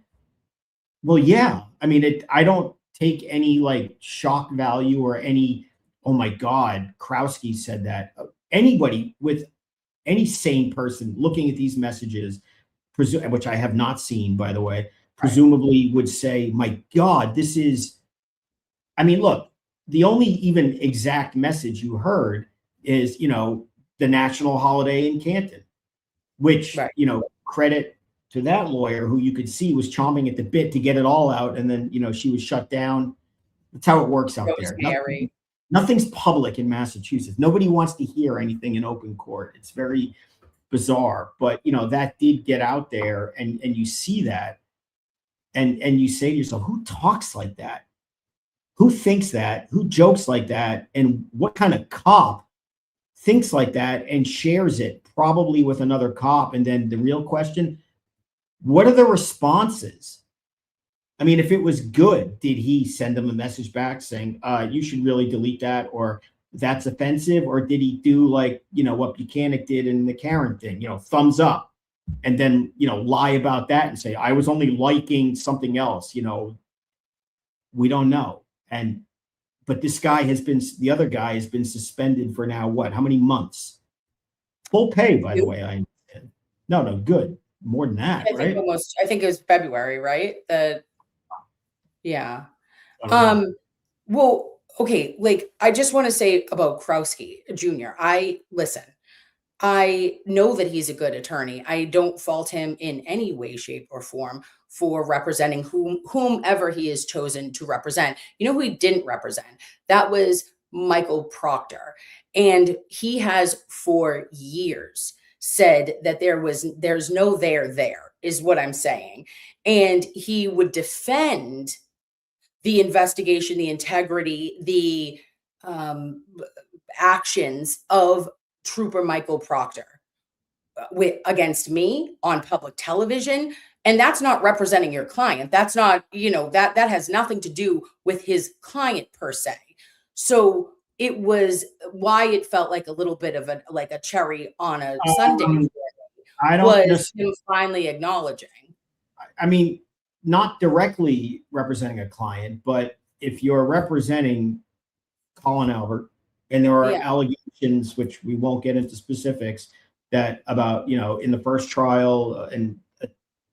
well, yeah. I don't take any shock value or any, oh my God, Krowski said that. Anybody with any sane person looking at these messages, which I have not seen, by the way, presumably would say, my God, this is, look, the only even exact message you heard is, the national holiday in Canton, which, Right. Credit to that lawyer who you could see was chomping at the bit to get it all out. And then, she was shut down. That's how it works out there. Nothing's public in Massachusetts. Nobody wants to hear anything in open court. It's very bizarre, but that did get out there, and you see that, and you say to yourself, who talks like that? Who thinks that? Who jokes like that? And what kind of cop thinks like that and shares it, probably with another cop? And then the real question, what are the responses? I mean, if it was good, did he send them a message back saying, you should really delete that, or that's offensive? Or did he do like, what Buchanan did in the Karen thing, thumbs up, and then, lie about that and say, I was only liking something else, we don't know. But this guy the other guy has been suspended for now, what, how many months? Full pay, by the way. No, good. More than that, right? I think it was February, right? Yeah. Well, okay. Like, I just want to say about Krowski Jr. I know that he's a good attorney. I don't fault him in any way, shape, or form for representing whomever he is chosen to represent. You know who he didn't represent? That was Michael Proctor. And he has for years said that there's no there, is what I'm saying. And he would defend the investigation, the integrity, the actions of Trooper Michael Proctor against me on public television. And that's not representing your client. That's not, that has nothing to do with his client per se. So it was why it felt like a little bit of a cherry on a Sunday. Was him finally acknowledging. I mean, not directly representing a client, but if you're representing Colin Albert, and there are allegations, which we won't get into specifics, that about, in the first trial, and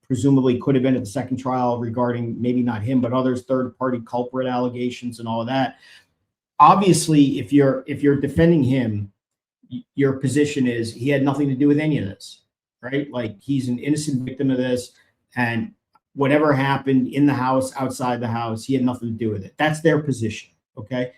presumably could have been at the second trial regarding maybe not him, but others, third-party culprit allegations and all of that. Obviously, if you're defending him, your position is he had nothing to do with any of this, right? Like, he's an innocent victim of this, and whatever happened in the house, outside the house, he had nothing to do with it. That's their position, okay?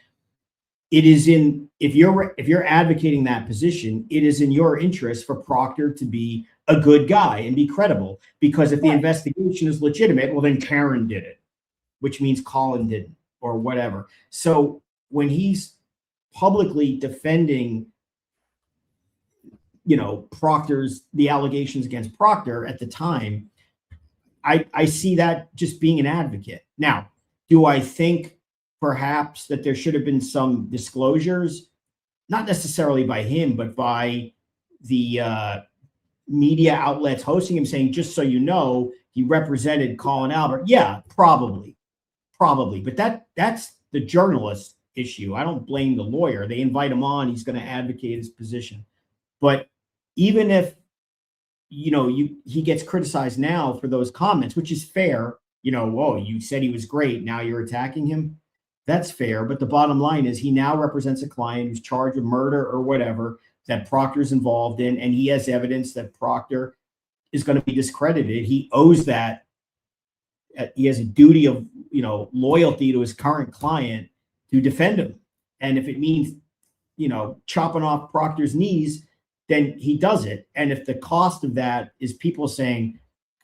It is if you're advocating that position, it is in your interest for Proctor to be a good guy and be credible, because if the investigation is legitimate, well, then Karen did it, which means Colin didn't, or whatever. So when he's publicly defending, the allegations against Proctor at the time, I see that just being an advocate. Now, do I think perhaps that there should have been some disclosures, not necessarily by him, but by the media outlets hosting him, saying, just so you know, he represented Colin Albert? Yeah, probably. But that's the journalist issue. I don't blame the lawyer. They invite him on. He's going to advocate his position. But even if, he gets criticized now for those comments, which is fair, whoa, you said he was great, now you're attacking him. That's fair. But the bottom line is he now represents a client who's charged with murder or whatever that Proctor's involved in, and he has evidence that Proctor is going to be discredited. He owes that. He has a duty of, loyalty to his current client to defend him. And if it means, chopping off Proctor's knees, then he does it. And if the cost of that is people saying,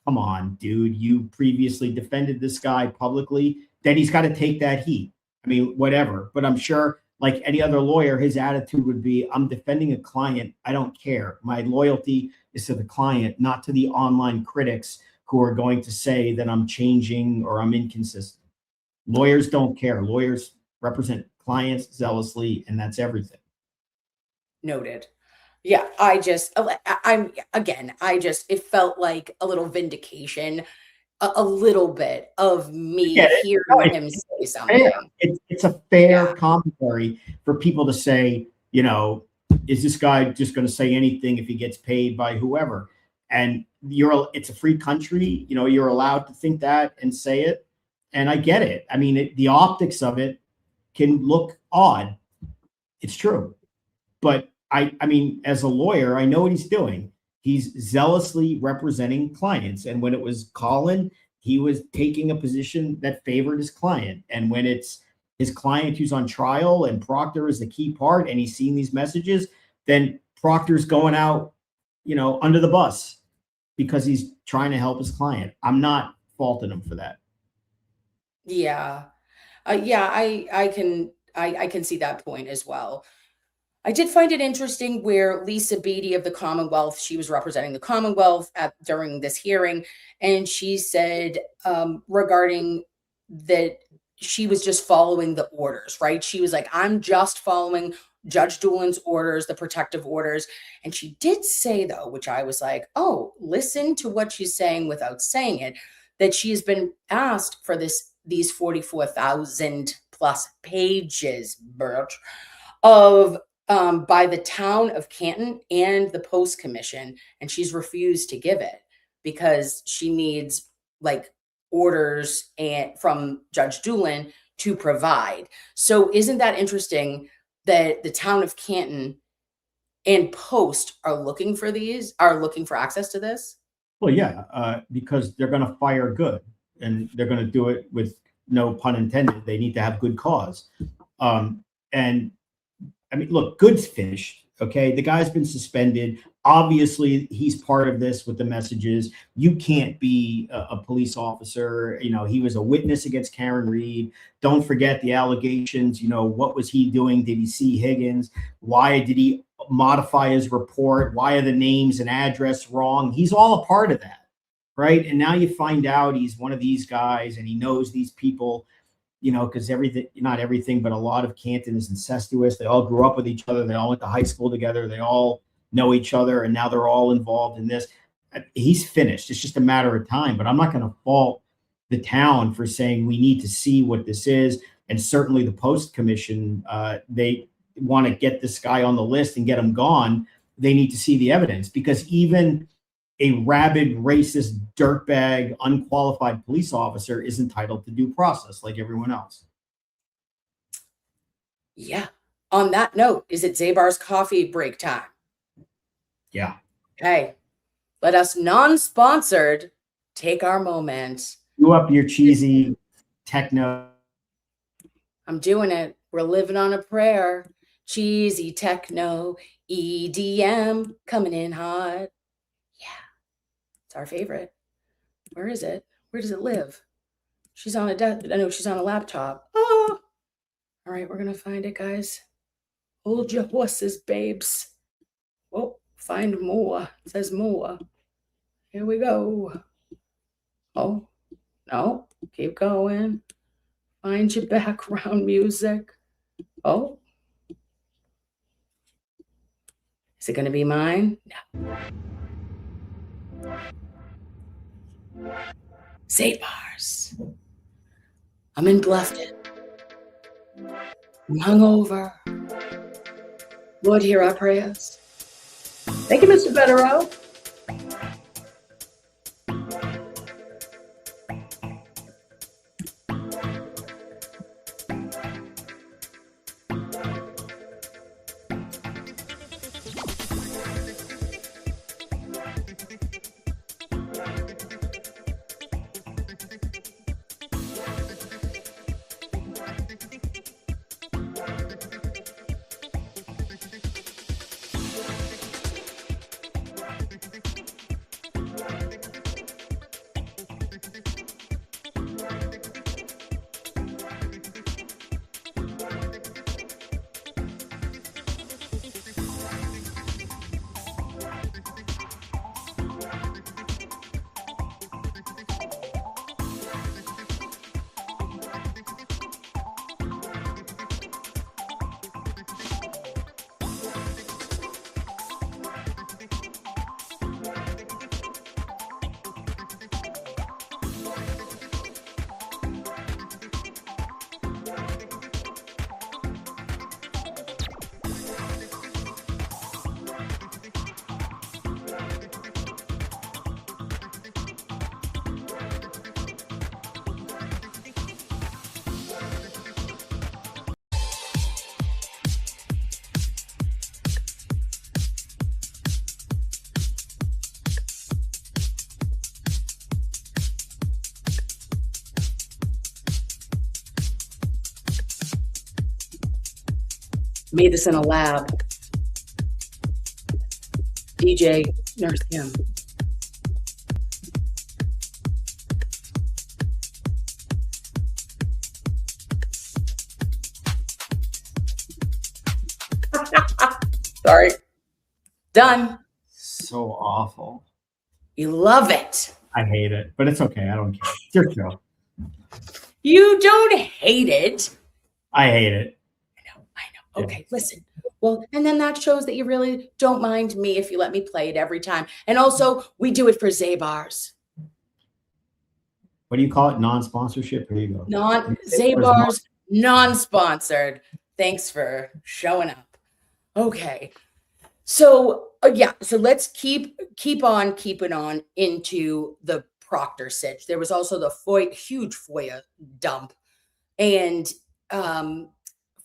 come on, dude, you previously defended this guy publicly, then he's got to take that heat. I mean, whatever. But I'm sure, like any other lawyer, his attitude would be, I'm defending a client. I don't care. My loyalty is to the client, not to the online critics who are going to say that I'm changing or I'm inconsistent. Lawyers don't care. Lawyers represent clients zealously, and that's everything. Noted. Yeah, it felt like a little vindication, a little bit of me hearing him say something. It's a fair commentary for people to say, is this guy just going to say anything if he gets paid by whoever? And it's a free country. You're allowed to think that and say it. And I get it. I mean, the optics of it can look odd. It's true. But I mean, as a lawyer, I know what he's doing. He's zealously representing clients. And when it was Colin, he was taking a position that favored his client. And when it's his client who's on trial and Proctor is the key part and he's seeing these messages, then Proctor's going out, under the bus because he's trying to help his client. I'm not faulting him for that. Yeah. I can see that point as well. I did find it interesting where Lisa Beatty of the Commonwealth, she was representing the Commonwealth during this hearing, and she said regarding that she was just following the orders, right? She was like, I'm just following Judge Doolin's orders, the protective orders. And she did say, though, which I was like, oh, listen to what she's saying without saying it, that she has been asked for these 44,000 plus pages, Birch, of by the town of Canton and the Post Commission, and she's refused to give it because she needs orders from Judge Doolin to provide. So isn't that interesting that the town of Canton and Post are looking for access to this? Well, yeah, because they're going to fire good, and they're going to do it with no pun intended. They need to have good cause. And I mean, look, Good's finished. Okay. The guy's been suspended. Obviously, he's part of this with the messages. You can't be a police officer. He was a witness against Karen Reed. Don't forget the allegations. What was he doing? Did he see Higgins? Why did he modify his report? Why are the names and address wrong? He's all a part of that. Right. And now you find out he's one of these guys and he knows these people. Because not everything, but a lot of Canton is incestuous. They all grew up with each other. They all went to high school together. They all know each other. And now they're all involved in this. He's finished. It's just a matter of time. But I'm not going to fault the town for saying we need to see what this is. And certainly the Post Commission, they want to get this guy on the list and get him gone. They need to see the evidence, because even a rabid, racist, dirtbag, unqualified police officer is entitled to due process like everyone else. Yeah. On that note, is it Zabar's coffee break time? Yeah. Okay. Let us non-sponsored take our moment. You up your cheesy techno. I'm doing it. We're living on a prayer. Cheesy techno, EDM coming in hot. It's our favorite. Where is it? Where does it live? She's on she's on a laptop. Oh, all right. We're going to find it, guys. Hold your horses, babes. Oh, find more. It says more. Here we go. Oh, no. Keep going. Find your background music. Oh. Is it going to be mine? No. Zabars. I'm in Bluffton. I'm hungover. Lord, hear our prayers. Thank you, Mr. Bederow. Made this in a lab. DJ Nurse Kim. Sorry. Done. So awful. You love it. I hate it, but it's okay. I don't care. It's your show. You don't hate it. I hate it. I know. Okay, listen. Well, and then that shows that you really don't mind me if you let me play it every time. And also, we do it for Zabar's. What do you call it? Non-sponsorship? There you go. Zabar's non-sponsored. Thanks for showing up. Okay. So yeah, so let's keep on keeping on into the Proctor sitch. There was also the huge FOIA dump, and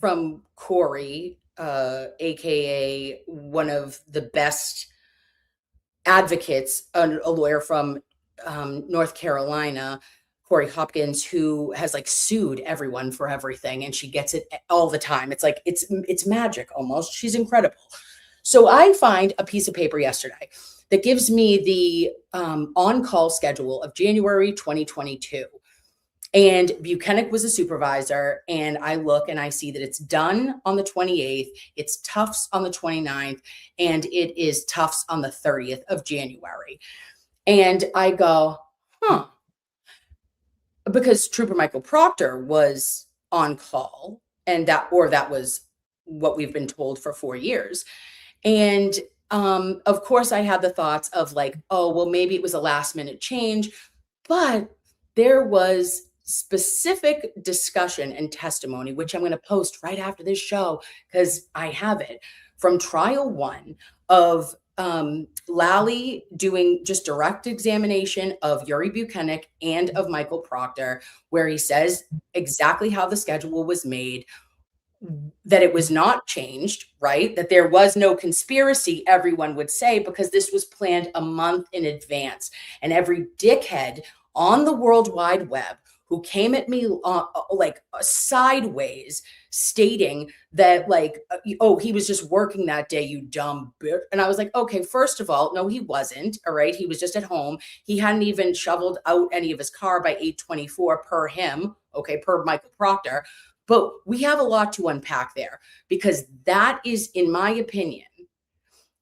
from Corey, aka one of the best advocates, a lawyer from North Carolina, Corey Hopkins, who has like sued everyone for everything, and she gets it all the time. It's like it's magic almost. She's incredible. So I find a piece of paper yesterday that gives me the on-call schedule of January 2022. And Buchanan was a supervisor, and I look and I see that it's done on the 28th, it's Tufts on the 29th, and it is Tufts on the 30th of January. And I go, huh. Because Trooper Michael Proctor was on call, and that was what we've been told for 4 years. And of course, I had the thoughts of like, oh, well, maybe it was a last minute change, but there was specific discussion and testimony, which I'm going to post right after this show because I have it from trial 1 of Lally doing just direct examination of Yuri Buchanan and of Michael Proctor, where he says exactly how the schedule was made, that it was not changed, right? That there was no conspiracy, everyone would say, because this was planned a month in advance. And every dickhead on the World Wide Web who came at me sideways stating that like, oh, he was just working that day, you dumb bitch. And I was like, okay, first of all, no, he wasn't. All right. He was just at home. He hadn't even shoveled out any of his car by 8:24 per him. Okay. Per Michael Proctor. But we have a lot to unpack there because that is, in my opinion,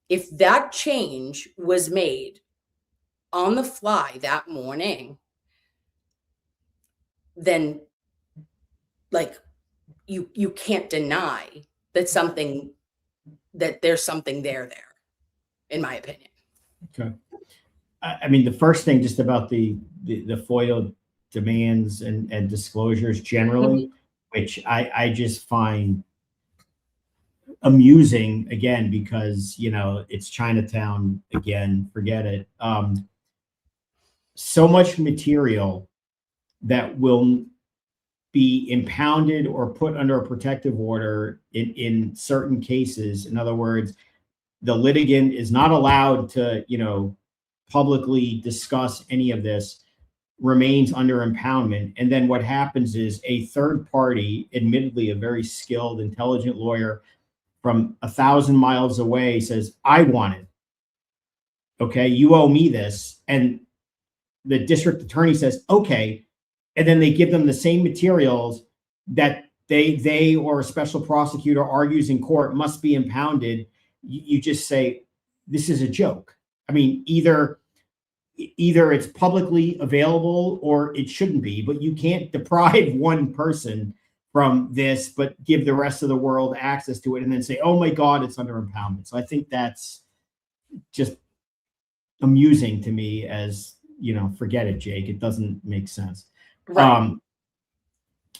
if that change was made on the fly that morning, then like you can't deny that there's something there, in my opinion. Okay. I mean, the first thing just about the FOIA demands and disclosures generally, which I just find amusing again, because, you know, it's Chinatown again, forget it. So much material that will be impounded or put under a protective order in certain cases. In other words, the litigant is not allowed to, you know, publicly discuss any of this, remains under impoundment. And then what happens is a third party, admittedly a very skilled, intelligent lawyer from 1,000 miles away, says, I want it. Okay, you owe me this. And the district attorney says, okay. And then they give them the same materials that they or a special prosecutor argues in court must be impounded. You just say, this is a joke. I mean, either it's publicly available or it shouldn't be, but you can't deprive one person from this, but give the rest of the world access to it and then say, oh my God, it's under impoundment. So I think that's just amusing to me, as, you know, forget it, Jake. It doesn't make sense. Right.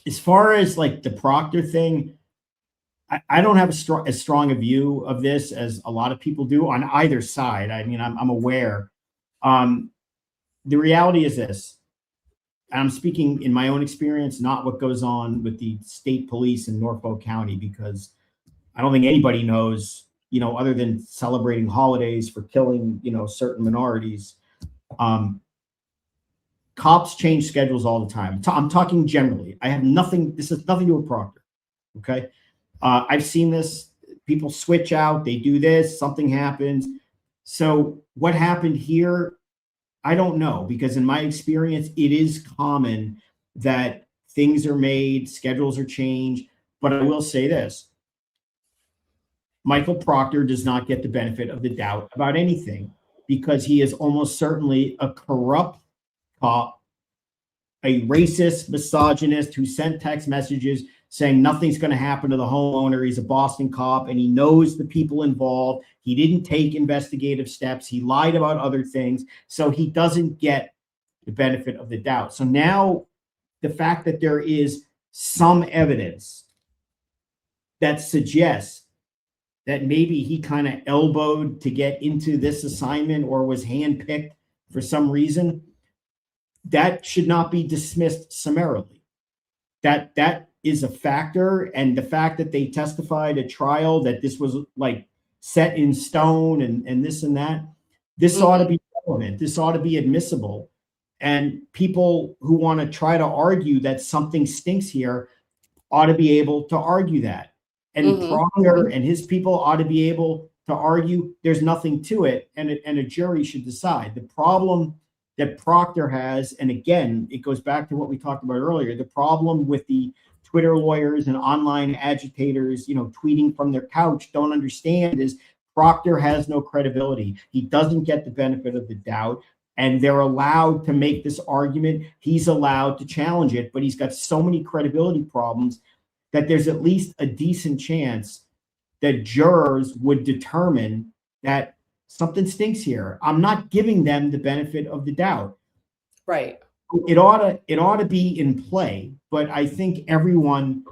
As far as like the Proctor thing, I don't have as strong a view of this as a lot of people do on either side. I mean, I'm aware. The reality is this, and I'm speaking in my own experience, not what goes on with the state police in Norfolk County, because I don't think anybody knows, you know, other than celebrating holidays for killing, you know, certain minorities. Cops change schedules all the time. I'm talking generally. I have nothing. This has nothing to do with Proctor. Okay. I've seen this people switch out, they do this, something happens. So what happened here, I don't know, because in my experience, it is common that things are made, schedules are changed. But I will say this. Michael Proctor does not get the benefit of the doubt about anything because he is almost certainly a corrupt cop, a racist, misogynist who sent text messages saying nothing's going to happen to the homeowner. He's a Boston cop and he knows the people involved. He didn't take investigative steps. He lied about other things. So he doesn't get the benefit of the doubt. So now the fact that there is some evidence that suggests that maybe he kind of elbowed to get into this assignment or was handpicked for some reason, that should not be dismissed summarily. That is a factor. And the fact that they testified at trial that this was like set in stone and this and that, this ought to be relevant. This ought to be admissible. And people who want to try to argue that something stinks here ought to be able to argue that. And Proctor and his people ought to be able to argue there's nothing to it, and a jury should decide. The problem that Proctor has, and again, it goes back to what we talked about earlier, the problem with the Twitter lawyers and online agitators, tweeting from their couch, don't understand is Proctor has no credibility. He doesn't get the benefit of the doubt, and they're allowed to make this argument. He's allowed to challenge it, but he's got so many credibility problems that there's at least a decent chance that jurors would determine that something stinks here. I'm not giving them the benefit of the doubt. Right. It ought to be in play, but I think everyone,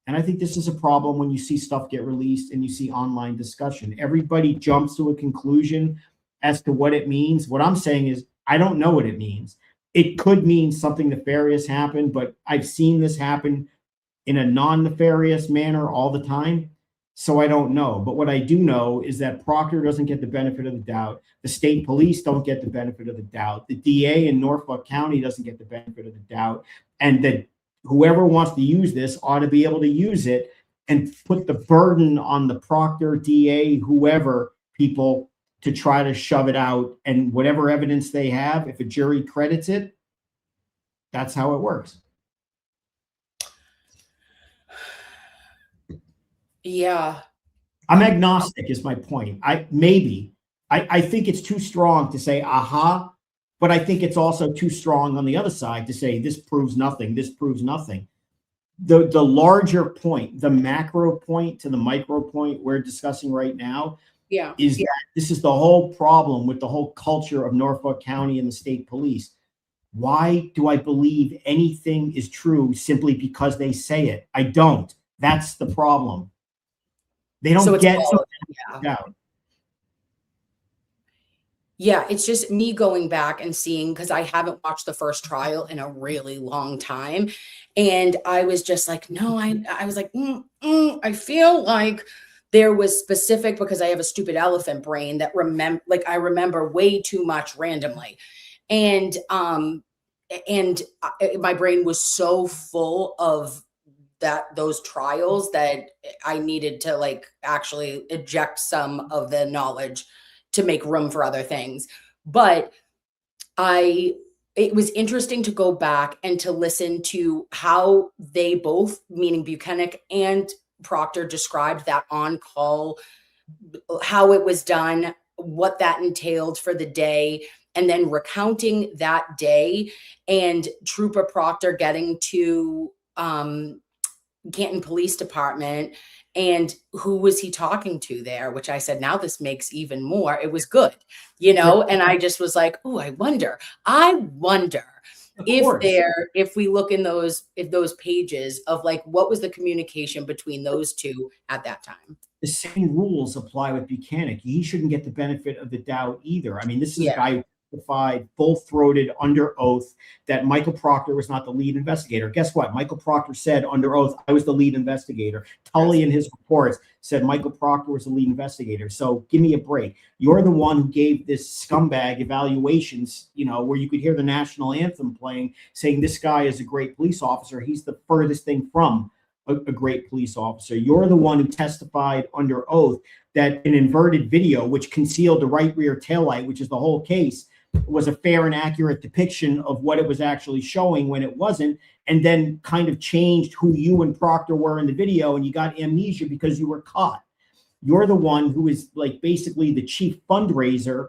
and I think this is a problem when you see stuff get released and you see online discussion. Everybody jumps to a conclusion as to what it means. What I'm saying is, I don't know what it means. It could mean something nefarious happened, but I've seen this happen in a non-nefarious manner all the time. So I don't know. But what I do know is that Proctor doesn't get the benefit of the doubt. The state police don't get the benefit of the doubt. The DA in Norfolk County doesn't get the benefit of the doubt. And that whoever wants to use this ought to be able to use it and put the burden on the Proctor, DA, whoever people to try to shove it out. And whatever evidence they have, if a jury credits it, that's how it works. Yeah. I'm agnostic is my point. I think it's too strong to say, aha, but I think it's also too strong on the other side to say this proves nothing. This proves nothing. The larger point, the macro point to the micro point we're discussing right now is that this is the whole problem with the whole culture of Norfolk County and the state police. Why do I believe anything is true simply because they say it? I don't. That's the problem. They don't get out. Yeah, it's just me going back and seeing, because I haven't watched the first trial in a really long time. And I was just like, no, I was like, I feel like there was specific, because I have a stupid elephant brain that I remember way too much randomly. And my brain was so full of those trials that I needed to actually eject some of the knowledge to make room for other things. But it was interesting to go back and to listen to how they both, meaning Buchanan and Proctor, described that on-call, how it was done, what that entailed for the day, and then recounting that day, and Trooper Proctor getting to Canton Police Department, and who was he talking to there, which I said, now this makes even more. It was good, and I just was like, oh, I wonder if we look in those pages of what was the communication between those two at that time. The same rules apply with Buchanan. He shouldn't get the benefit of the doubt either. I mean, this is a guy who testified full-throated under oath that Michael Proctor was not the lead investigator. Guess what? Michael Proctor said under oath, I was the lead investigator. Tully in his reports said Michael Proctor was the lead investigator. So give me a break. You're the one who gave this scumbag evaluations, where you could hear the national anthem playing, saying this guy is a great police officer. He's the furthest thing from a great police officer. You're the one who testified under oath that an inverted video, which concealed the right rear taillight, which is the whole case, was a fair and accurate depiction of what it was actually showing when it wasn't, and then kind of changed who you and Proctor were in the video, and you got amnesia because you were caught. You're the one who is like basically the chief fundraiser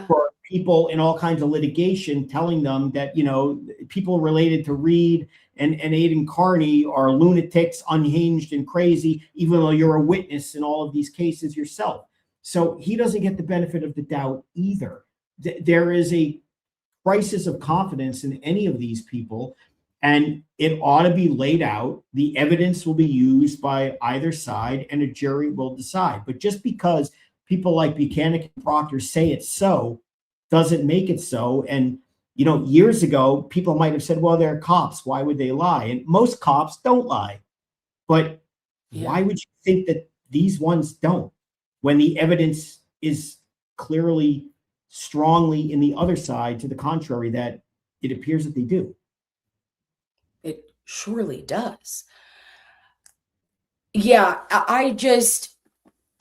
for people in all kinds of litigation, telling them that, you know, people related to Reed and Aidan Carney are lunatics, unhinged and crazy, even though you're a witness in all of these cases yourself. So he doesn't get the benefit of the doubt either. There is a crisis of confidence in any of these people, and it ought to be laid out. The evidence will be used by either side, and a jury will decide. But just because people like Buchanan and Proctor say it's so, doesn't make it so. And, you know, years ago, people might have said, well, they're cops. Why would they lie? And most cops don't lie. But why would you think that these ones don't, when the evidence is clearly strongly in the other side to the contrary, that it appears that they do? It surely does. Yeah,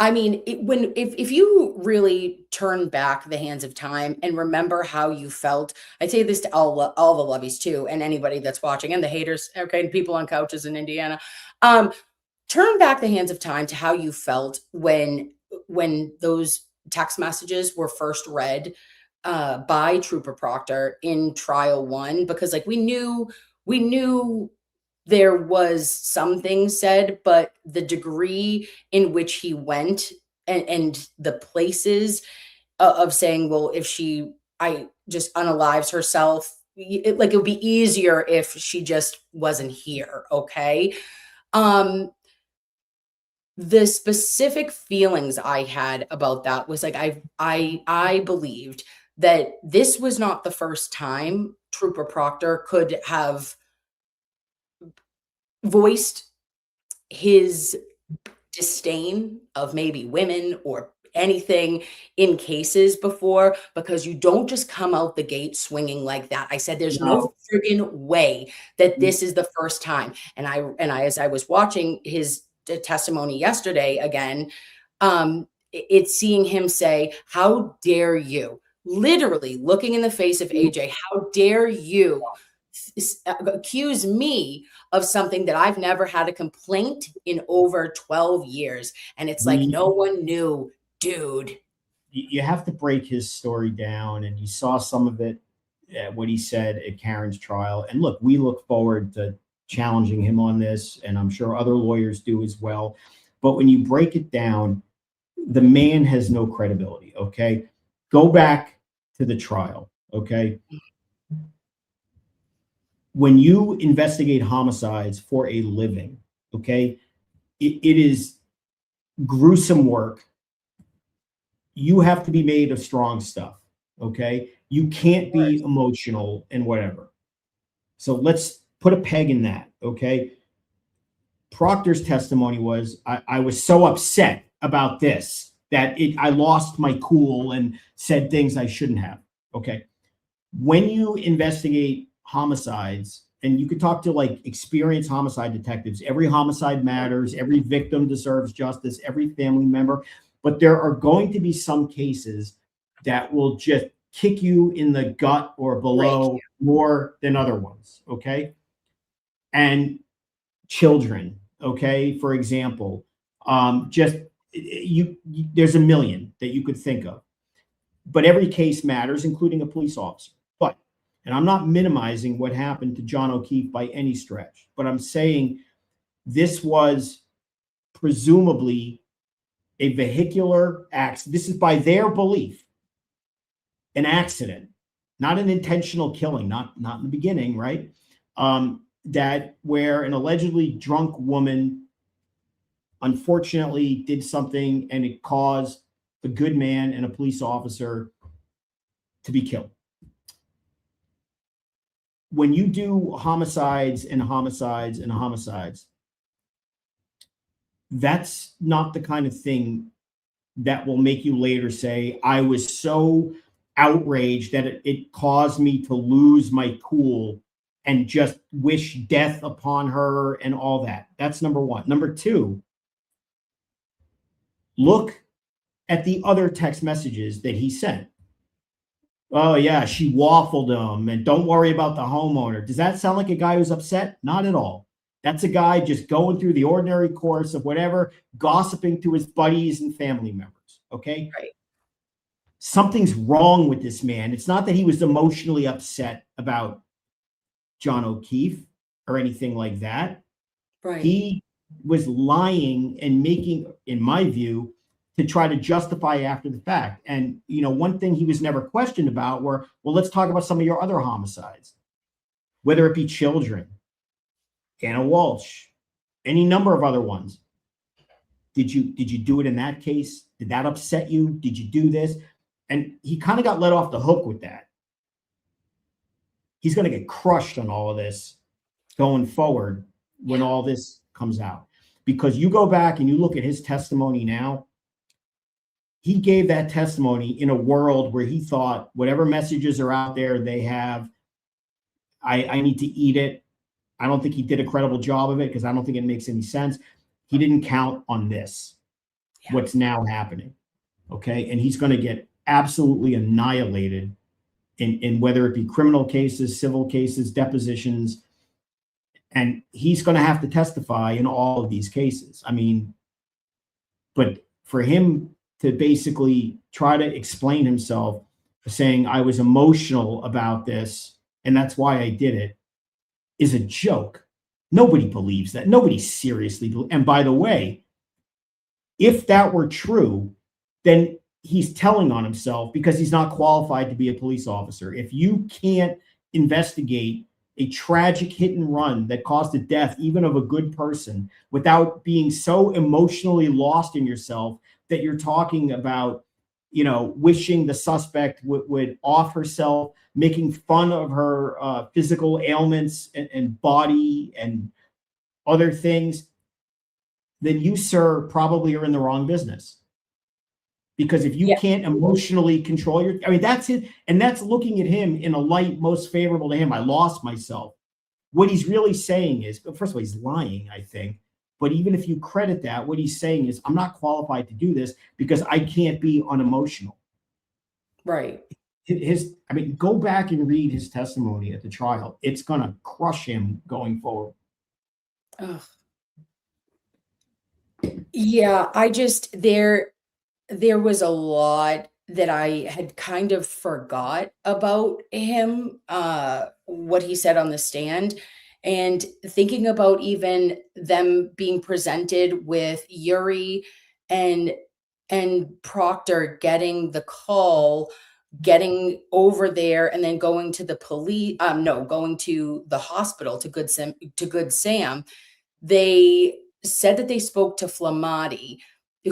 I mean, if you really turn back the hands of time and remember how you felt, I say this to all the lovies too, and anybody that's watching, and the haters, okay, and people on couches in Indiana. Turn back the hands of time to how you felt when those text messages were first read by Trooper Proctor in trial 1, because like we knew there was some things said, but the degree in which he went and the places of saying, well, if I just unalives herself, it would be easier if she just wasn't here. Okay. The specific feelings I had about that was like, I believed that this was not the first time Trooper Proctor could have voiced his disdain of maybe women or anything in cases before, because you don't just come out the gate swinging like that. I said, there's no friggin' way that this is the first time. And I, as I was watching his testimony yesterday again, it's seeing him say, how dare you, literally looking in the face of AJ, how dare you accuse me of something that I've never had a complaint in over 12 years. And it's like, no one knew, dude. You have to break his story down, and you saw some of it, what he said at Karen's trial. And look, we look forward to challenging him on this, and I'm sure other lawyers do as well. But when you break it down, the man has no credibility. Okay. Go back to the trial. Okay. When you investigate homicides for a living, okay, it is gruesome work. You have to be made of strong stuff. Okay. You can't be emotional and whatever. So let's put a peg in that. Okay. Proctor's testimony was, I was so upset about this that I lost my cool and said things I shouldn't have. Okay. When you investigate homicides, and you could talk to like experienced homicide detectives, every homicide matters, every victim deserves justice, every family member, but there are going to be some cases that will just kick you in the gut or below more than other ones. Okay. And children, okay, for example, there's a million that you could think of, but every case matters, including a police officer. But, and I'm not minimizing what happened to John O'Keefe by any stretch, but I'm saying this was presumably a vehicular accident. This is by their belief, an accident, not an intentional killing, not in the beginning, right? That where an allegedly drunk woman unfortunately did something and it caused a good man and a police officer to be killed. When you do homicides and homicides and homicides, that's not the kind of thing that will make you later say, I was so outraged that it caused me to lose my cool and just wish death upon her and all that. That's number one. Number two, look at the other text messages that he sent. Oh, yeah, she waffled him, and don't worry about the homeowner. Does that sound like a guy who's upset? Not at all. That's a guy just going through the ordinary course of whatever, gossiping to his buddies and family members. Okay. Right. Something's wrong with this man. It's not that he was emotionally upset about John O'Keefe or anything like that. Right. He was lying and making, in my view, to try to justify after the fact. And, you know, one thing he was never questioned about were, well, let's talk about some of your other homicides, whether it be children, Anna Walsh, any number of other ones. Did you do it in that case? Did that upset you? Did you do this? And he kind of got let off the hook with that. He's going to get crushed on all of this going forward when all this comes out. Because you go back and you look at his testimony now, he gave that testimony in a world where he thought whatever messages are out there, they have, I need to eat it. I don't think he did a credible job of it because I don't think it makes any sense. He didn't count on this, what's now happening. Okay. And he's going to get absolutely annihilated in whether it be criminal cases, civil cases, depositions. And he's going to have to testify in all of these cases. I mean, but for him to basically try to explain himself saying I was emotional about this and that's why I did it is a joke. Nobody believes that. Nobody seriously believes. And by the way, if that were true, then he's telling on himself because he's not qualified to be a police officer. If you can't investigate a tragic hit and run that caused the death even of a good person without being so emotionally lost in yourself that you're talking about, you know, wishing the suspect would off herself, making fun of her physical ailments and body and other things, then you, sir, probably are in the wrong business. Because if you can't emotionally control your, I mean, that's it. And that's looking at him in a light most favorable to him. I lost myself. What he's really saying is, first of all, he's lying, I think. But even if you credit that, what he's saying is, I'm not qualified to do this because I can't be unemotional. Right. I mean, go back and read his testimony at the trial. It's going to crush him going forward. Ugh. Yeah, there was a lot that I had kind of forgot about him, what he said on the stand, and thinking about even them being presented with Yuri and Proctor getting the call, getting over there, and then going to the police. Going to the hospital to Good Sam. They said that they spoke to Flamati,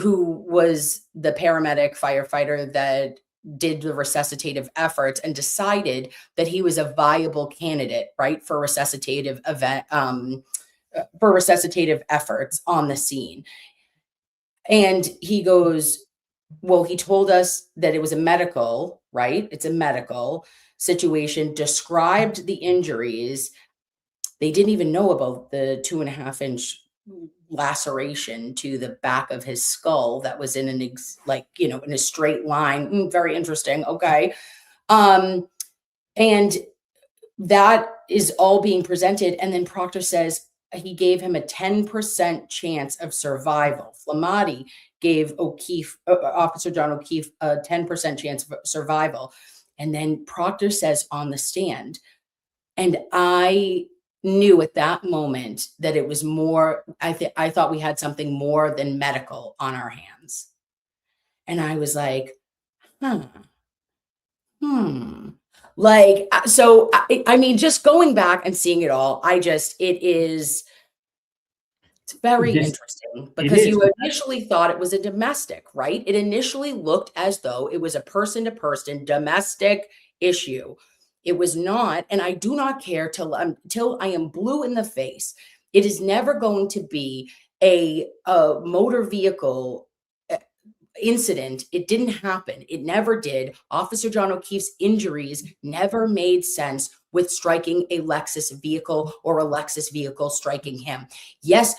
who was the paramedic firefighter that did the resuscitative efforts, and decided that he was a viable candidate, right, for resuscitative efforts on the scene. And he goes, well, he told us that it was a medical, right? It's a medical situation, described the injuries. They didn't even know about the 2.5-inch laceration to the back of his skull that was in in a straight line. Very interesting. Okay. And that is all being presented. And then Proctor says he gave him a 10% chance of survival. Flamati gave Officer John O'Keefe, a 10% chance of survival. And then Proctor says on the stand, and I knew at that moment that it was more, I thought we had something more than medical on our hands. And I was like, like, so I mean, just going back and seeing it all, it's very interesting because you initially thought it was a domestic, right? It initially looked as though it was a person-to-person domestic issue. It was not, and I do not care till I am blue in the face. It is never going to be a motor vehicle incident, it didn't happen. It never did. Officer John O'Keefe's injuries never made sense with striking a Lexus vehicle or a Lexus vehicle striking him. Yes,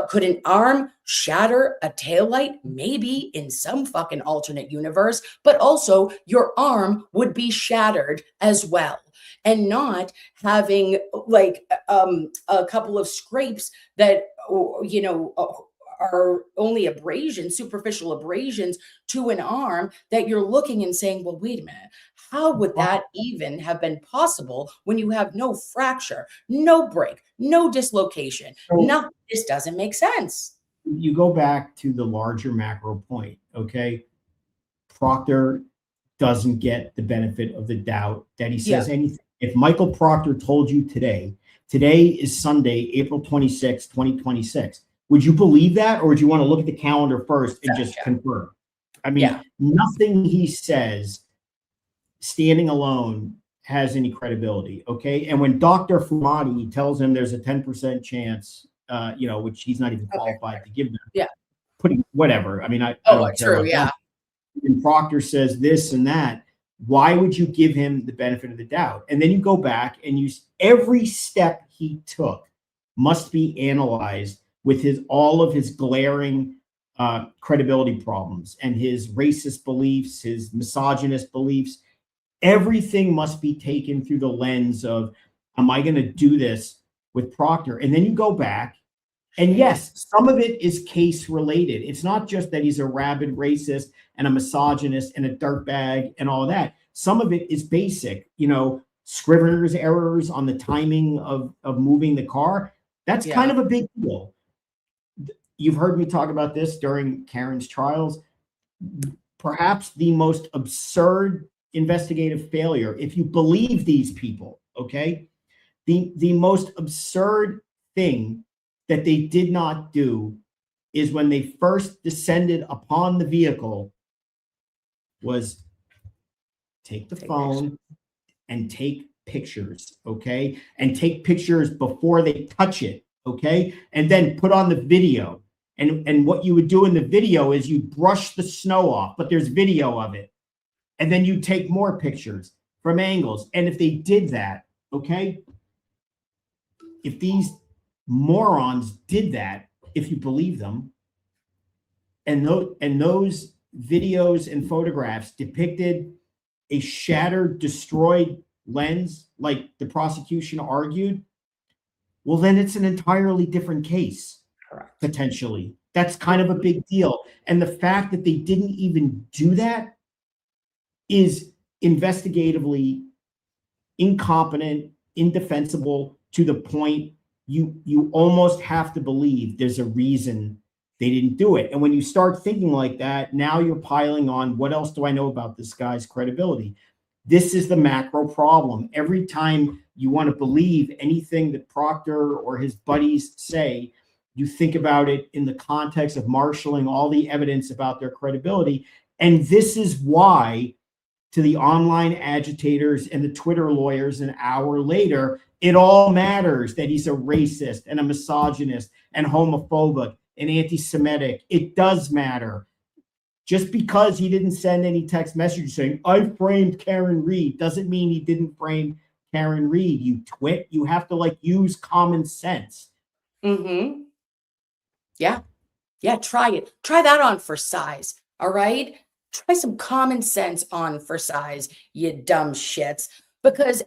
could an arm shatter a taillight? Maybe in some fucking alternate universe, but also your arm would be shattered as well. And not having like a couple of scrapes that, you know, are only abrasions, superficial abrasions to an arm that you're looking and saying, well, wait a minute, how would that even have been possible when you have no fracture, no break, no dislocation? Nothing. This doesn't make sense. You go back to the larger macro point, okay? Proctor doesn't get the benefit of the doubt that he says anything. If Michael Proctor told you today is Sunday, April 26, 2026, would you believe that, or would you want to look at the calendar first and just confirm? I mean, nothing he says standing alone has any credibility, okay? And when Dr. Fumati tells him there's a 10% chance, you know, which he's not even qualified to give them, putting whatever. I mean, I don't care about that. And Proctor says this and that. Why would you give him the benefit of the doubt? And then you go back and every step he took must be analyzed with all of his glaring credibility problems and his racist beliefs, his misogynist beliefs. Everything must be taken through the lens of, am I going to do this with Proctor? And then you go back, and yes, some of it is case related. It's not just that he's a rabid racist and a misogynist and a dirtbag and all that. Some of it is basic, you know, Scrivener's errors on the timing of moving the car. That's kind of a big deal. You've heard me talk about this during Karen's trials. Perhaps the most absurd investigative failure, if you believe these people, okay? The most absurd thing that they did not do is when they first descended upon the vehicle was take the phone and take pictures, okay? And take pictures before they touch it, okay? And then put on the video. And what you would do in the video is you brush the snow off, but there's video of it. And then you take more pictures from angles. And if they did that, okay? If these morons did that, if you believe them, and those videos and photographs depicted a shattered, destroyed lens, like the prosecution argued, well, then it's an entirely different case. Correct. Potentially. That's kind of a big deal. And the fact that they didn't even do that is investigatively incompetent, indefensible, to the point you almost have to believe there's a reason they didn't do it. And when you start thinking like that, now you're piling on, what else do I know about this guy's credibility? This is the macro problem. Every time you want to believe anything that Proctor or his buddies say, you think about it in the context of marshaling all the evidence about their credibility. And this is why, to the online agitators and the Twitter lawyers an hour later, it all matters that he's a racist and a misogynist and homophobic and anti-Semitic. It does matter. Just because he didn't send any text message saying, I framed Karen Reed, doesn't mean he didn't frame Karen Reed, you twit. You have to use common sense. Mm-hmm. Yeah, try it. Try that on for size, all right? Try some common sense on for size, you dumb shits. Because,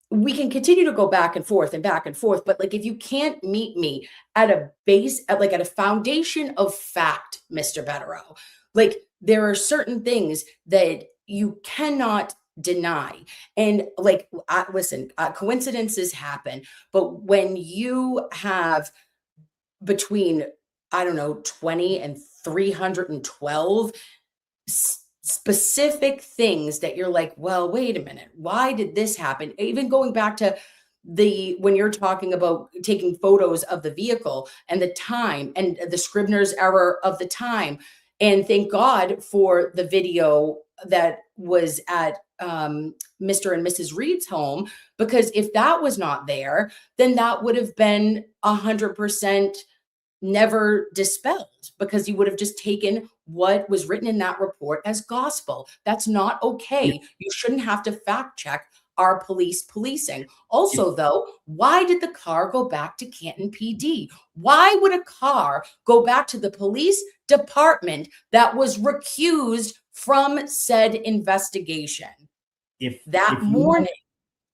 we can continue to go back and forth, but if you can't meet me at a base, at a foundation of fact, Mr. Bederow, there are certain things that you cannot deny. And listen, coincidences happen, but when you have between, 20 and 312 specific things that you're like, well, wait a minute, why did this happen? Even going back to when you're talking about taking photos of the vehicle and the time and the Scrivener's error of the time. And thank God for the video that was at Mr. and Mrs. Reed's home, because if that was not there, then that would have been 100% never dispelled, because you would have just taken what was written in that report as gospel. That's not okay. You shouldn't have to fact check our policing. Also, though, why did the car go back to Canton PD? Why would a car go back to the police department that was recused from said investigation If morning?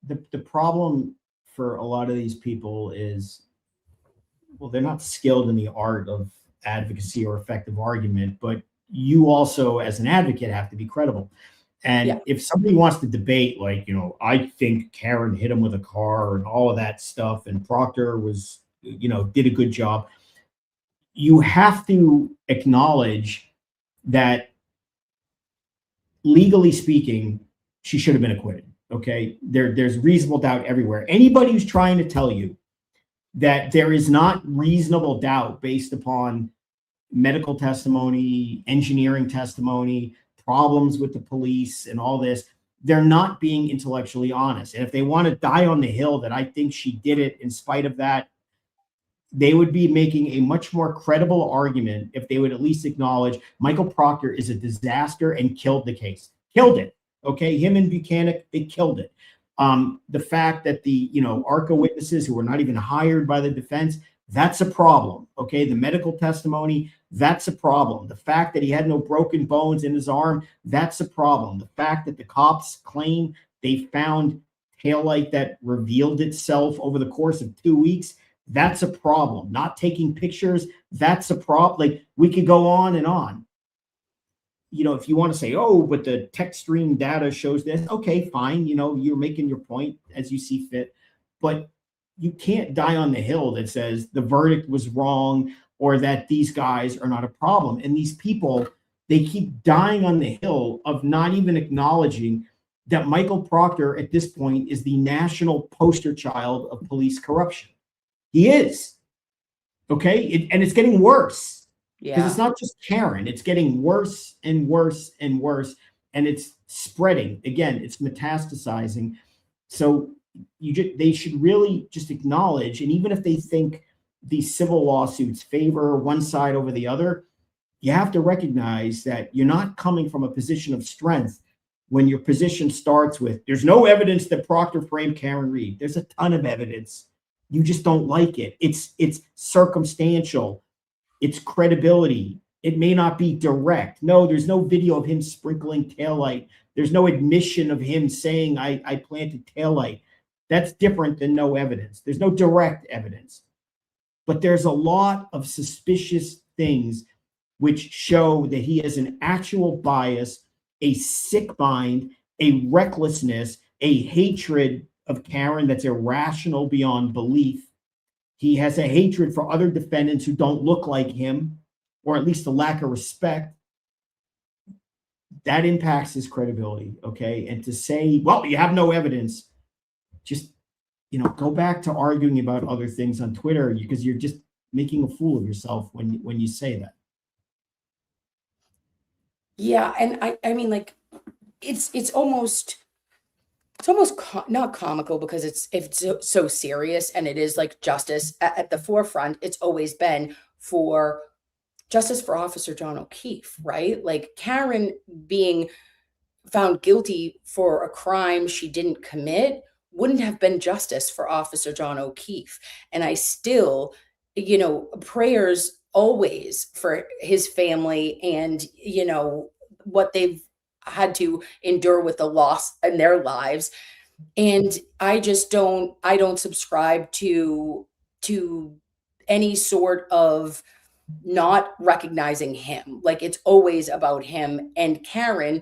The problem for a lot of these people is, well, they're not skilled in the art of advocacy or effective argument, but you also, as an advocate, have to be credible. And if somebody wants to debate, like, I think Karen hit him with a car and all of that stuff, and Proctor was, did a good job, you have to acknowledge that, legally speaking, she should have been acquitted. Okay. There's reasonable doubt everywhere. Anybody who's trying to tell you that there is not reasonable doubt based upon medical testimony, engineering testimony, problems with the police and all this, they're not being intellectually honest. And if they want to die on the hill that I think she did it in spite of that, they would be making a much more credible argument if they would at least acknowledge Michael Proctor is a disaster and killed the case. Killed it. Okay. Him and Buchanan, they killed it. The fact that the, ARCA witnesses who were not even hired by the defense, that's a problem. Okay. The medical testimony, that's a problem. The fact that he had no broken bones in his arm, that's a problem. The fact that the cops claim they found taillight that revealed itself over the course of 2 weeks, that's a problem. Not taking pictures, that's a problem. Like, we could go on and on. If you want to say, oh, but the tech stream data shows this, okay, fine. You're making your point as you see fit, but you can't die on the hill that says the verdict was wrong or that these guys are not a problem. And these people, they keep dying on the hill of not even acknowledging that Michael Proctor at this point is the national poster child of police corruption. He is. Okay. And it's getting worse. Because it's not just Karen, it's getting worse and worse and worse, and it's spreading. Again, it's metastasizing. So they should really just acknowledge, and even if they think these civil lawsuits favor one side over the other, you have to recognize that you're not coming from a position of strength when your position starts with, there's no evidence that Proctor framed Karen Reed. There's a ton of evidence. You just don't like it. It's circumstantial. It's credibility. It may not be direct. No, there's no video of him sprinkling taillight. There's no admission of him saying, I planted taillight. That's different than no evidence. There's no direct evidence. But there's a lot of suspicious things which show that he has an actual bias, a sick mind, a recklessness, a hatred of Karen that's irrational beyond belief. He has a hatred for other defendants who don't look like him, or at least a lack of respect. That impacts his credibility, okay? And to say, well, you have no evidence, just, go back to arguing about other things on Twitter, because you're just making a fool of yourself when you say that. Yeah, and I mean, like, it's almost not comical, because it's so serious, and it is like justice at the forefront. It's always been for justice for Officer John O'Keefe, right? Like, Karen being found guilty for a crime she didn't commit wouldn't have been justice for Officer John O'Keefe. And I still, prayers always for his family and, what they've had to endure with the loss in their lives. And I don't subscribe to any sort of not recognizing him. Like, it's always about him. And Karen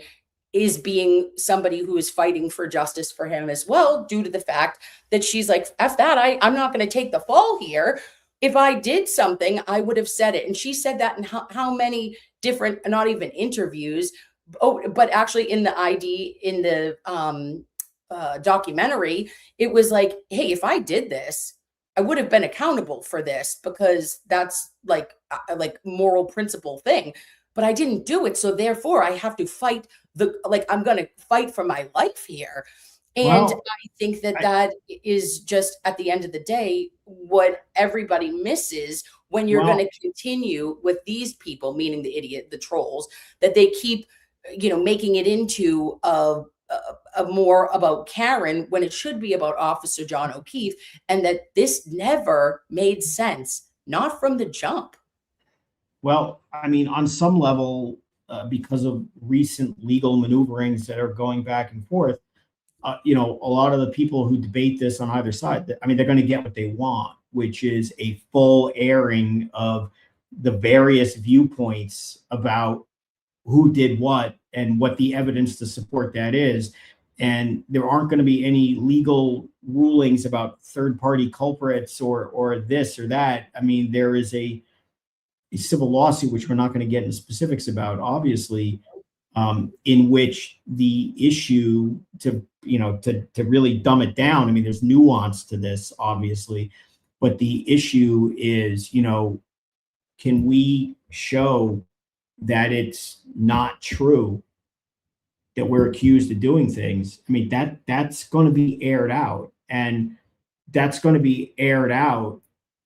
is being somebody who is fighting for justice for him as well, due to the fact that she's like, F that, I'm not going to take the fall here. If I did something, I would have said it. And she said that in how many different, not even interviews, but actually in the documentary, it was like, hey, if I did this, I would have been accountable for this, because that's like moral principle thing. But I didn't do it, so therefore I have to fight I'm going to fight for my life here. And I think that is just, at the end of the day, what everybody misses when you're Well- going to continue with these people, meaning the idiot, the trolls, that they keep, making it into a more about Karen when it should be about Officer John O'Keefe, and that this never made sense, not from the jump. Well, I mean, on some level, because of recent legal maneuverings that are going back and forth, a lot of the people who debate this on either side, I mean, they're going to get what they want, which is a full airing of the various viewpoints about who did what and what the evidence to support that is. And there aren't going to be any legal rulings about third-party culprits or this or that. I mean, there is a civil lawsuit, which we're not going to get into specifics about, obviously, in which the issue to really dumb it down. I mean, there's nuance to this, obviously, but the issue is, can we show that it's not true that we're accused of doing things? I mean, that's going to be aired out, and that's going to be aired out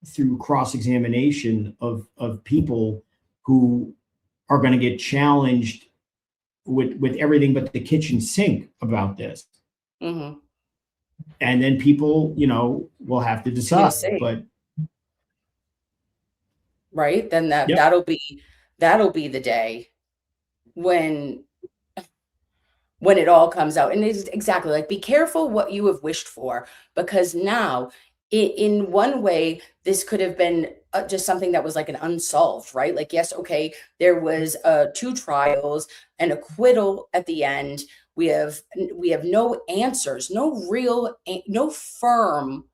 through cross-examination of people who are going to get challenged with everything but the kitchen sink about this. Mm-hmm. And then people, will have to decide. But right, then Yep. that'll be the day when it all comes out. And it's exactly like, be careful what you have wished for, because now in one way, this could have been just something that was like an unsolved, right? Like, yes, okay, there was 2 trials, an acquittal at the end. We have no answers, no firm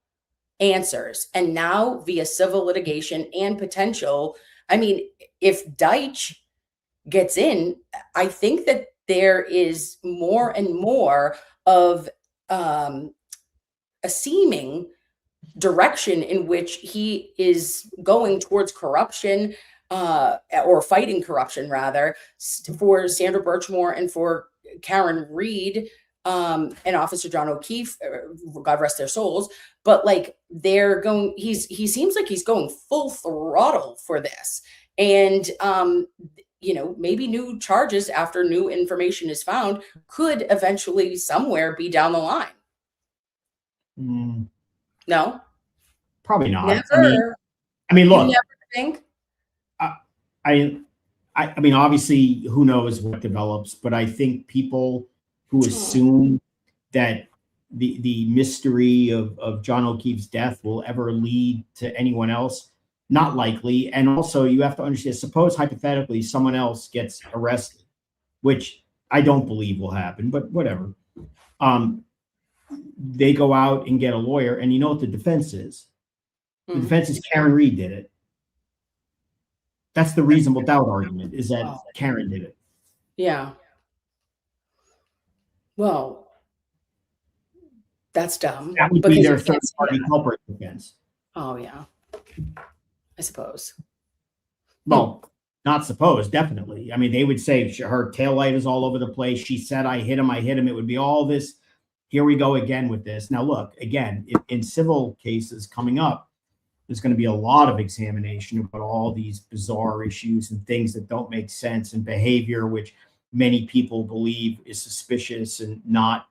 answers. And now via civil litigation and potential, I mean, if Deitch gets in, I think that there is more and more of a seeming direction in which he is going towards corruption, or fighting corruption rather, for Sandra Birchmore and for Karen Reed, and Officer John O'Keefe, God rest their souls. But like, he seems like he's going full throttle for this. And maybe new charges after new information is found could eventually somewhere be down the line. No, probably not. Never. I mean, look, you never think. I mean, obviously, who knows what develops, but I think people who assume that the mystery of John O'Keefe's death will ever lead to anyone else, not likely. And also, you have to understand, suppose hypothetically someone else gets arrested, which I don't believe will happen, but whatever. They go out and get a lawyer, and you know what the defense is? The defense is Karen Reed did it. That's the reasonable doubt argument, is that Karen did it. Yeah. Well, that's dumb. That would be their third-party culprit defense. Oh, yeah. I suppose. Well, not suppose, definitely. I mean, they would say her taillight is all over the place. She said, I hit him. It would be all this. Here we go again with this. Now, look, again, in civil cases coming up, there's going to be a lot of examination about all these bizarre issues and things that don't make sense, and behavior which many people believe is suspicious and not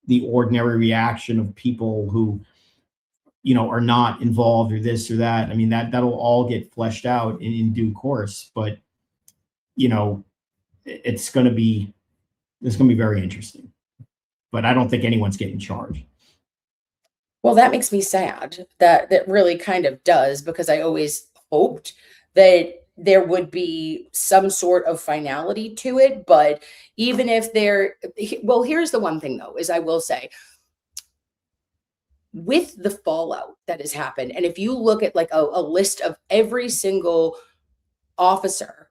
the ordinary reaction of people who, are not involved or this or that. I mean, that'll all get fleshed out in due course, but it's going to be very interesting. But I don't think anyone's getting charged. Well, that makes me sad. That really kind of does, because I always hoped that there would be some sort of finality to it. But even if here's the one thing though, is I will say, with the fallout that has happened, and if you look at like a list of every single officer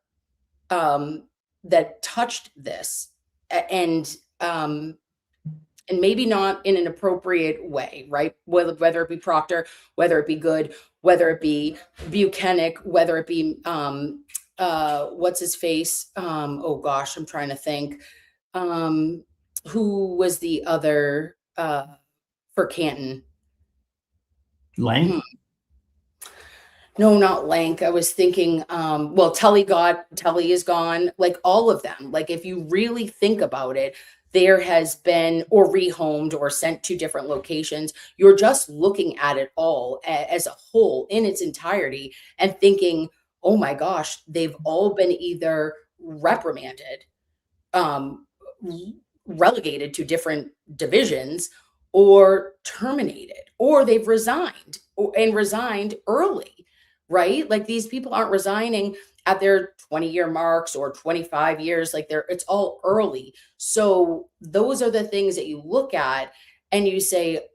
that touched this, and maybe not in an appropriate way, right? Whether it be Proctor, whether it be Good, whether it be Buchanan, whether it be what's his face? Oh gosh, I'm trying to think. Who was the other for Canton? Lang? No, not Lank. I was thinking, well, Tully is gone, like all of them. Like if you really think about it, there has been or rehomed or sent to different locations. You're just looking at it all as a whole in its entirety and thinking, oh my gosh, they've all been either reprimanded, um, relegated to different divisions, or terminated, or they've resigned and resigned early, right? Like these people aren't resigning at their 20-year marks or 25 years, like it's all early. So those are the things that you look at and you say,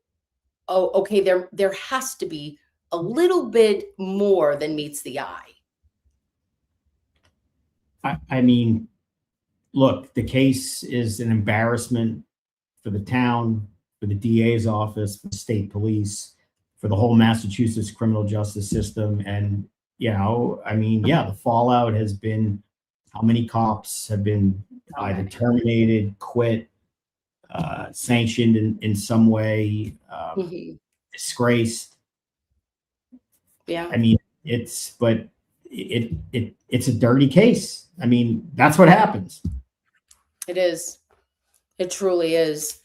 oh, okay, there has to be a little bit more than meets the eye. I mean, look, the case is an embarrassment for the town, for the DA's office, for the state police, for the whole Massachusetts criminal justice system. And, I mean, yeah, the fallout has been how many cops have been either terminated, quit, sanctioned in some way, disgraced. Yeah. I mean, it's a dirty case. I mean, that's what happens. It is. It truly is.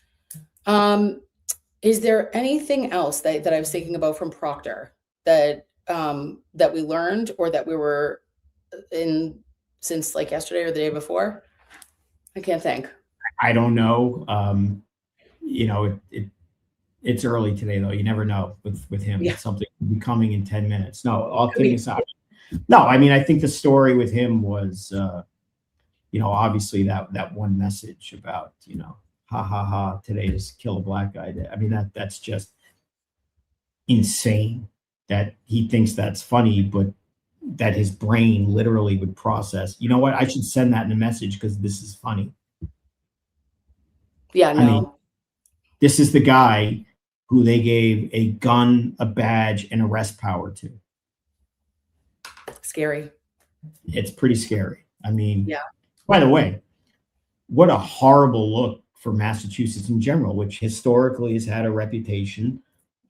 Is there anything else that I was thinking about from Proctor that we learned or that we were in since like yesterday or the day before? I can't think. I don't know. It's early today though. You never know with him. Yeah. Something will be coming in 10 minutes. No, all kidding aside. No, I mean, I think the story with him was, obviously that one message about, ha ha ha, today is kill a black guy. I mean, that's just insane that he thinks that's funny, but that his brain literally would process, you know what, I should send that in a message because this is funny. Yeah, no. I mean, this is the guy who they gave a gun, a badge, and arrest power to. Scary. It's pretty scary. I mean, yeah. By the way, what a horrible look for Massachusetts in general, which historically has had a reputation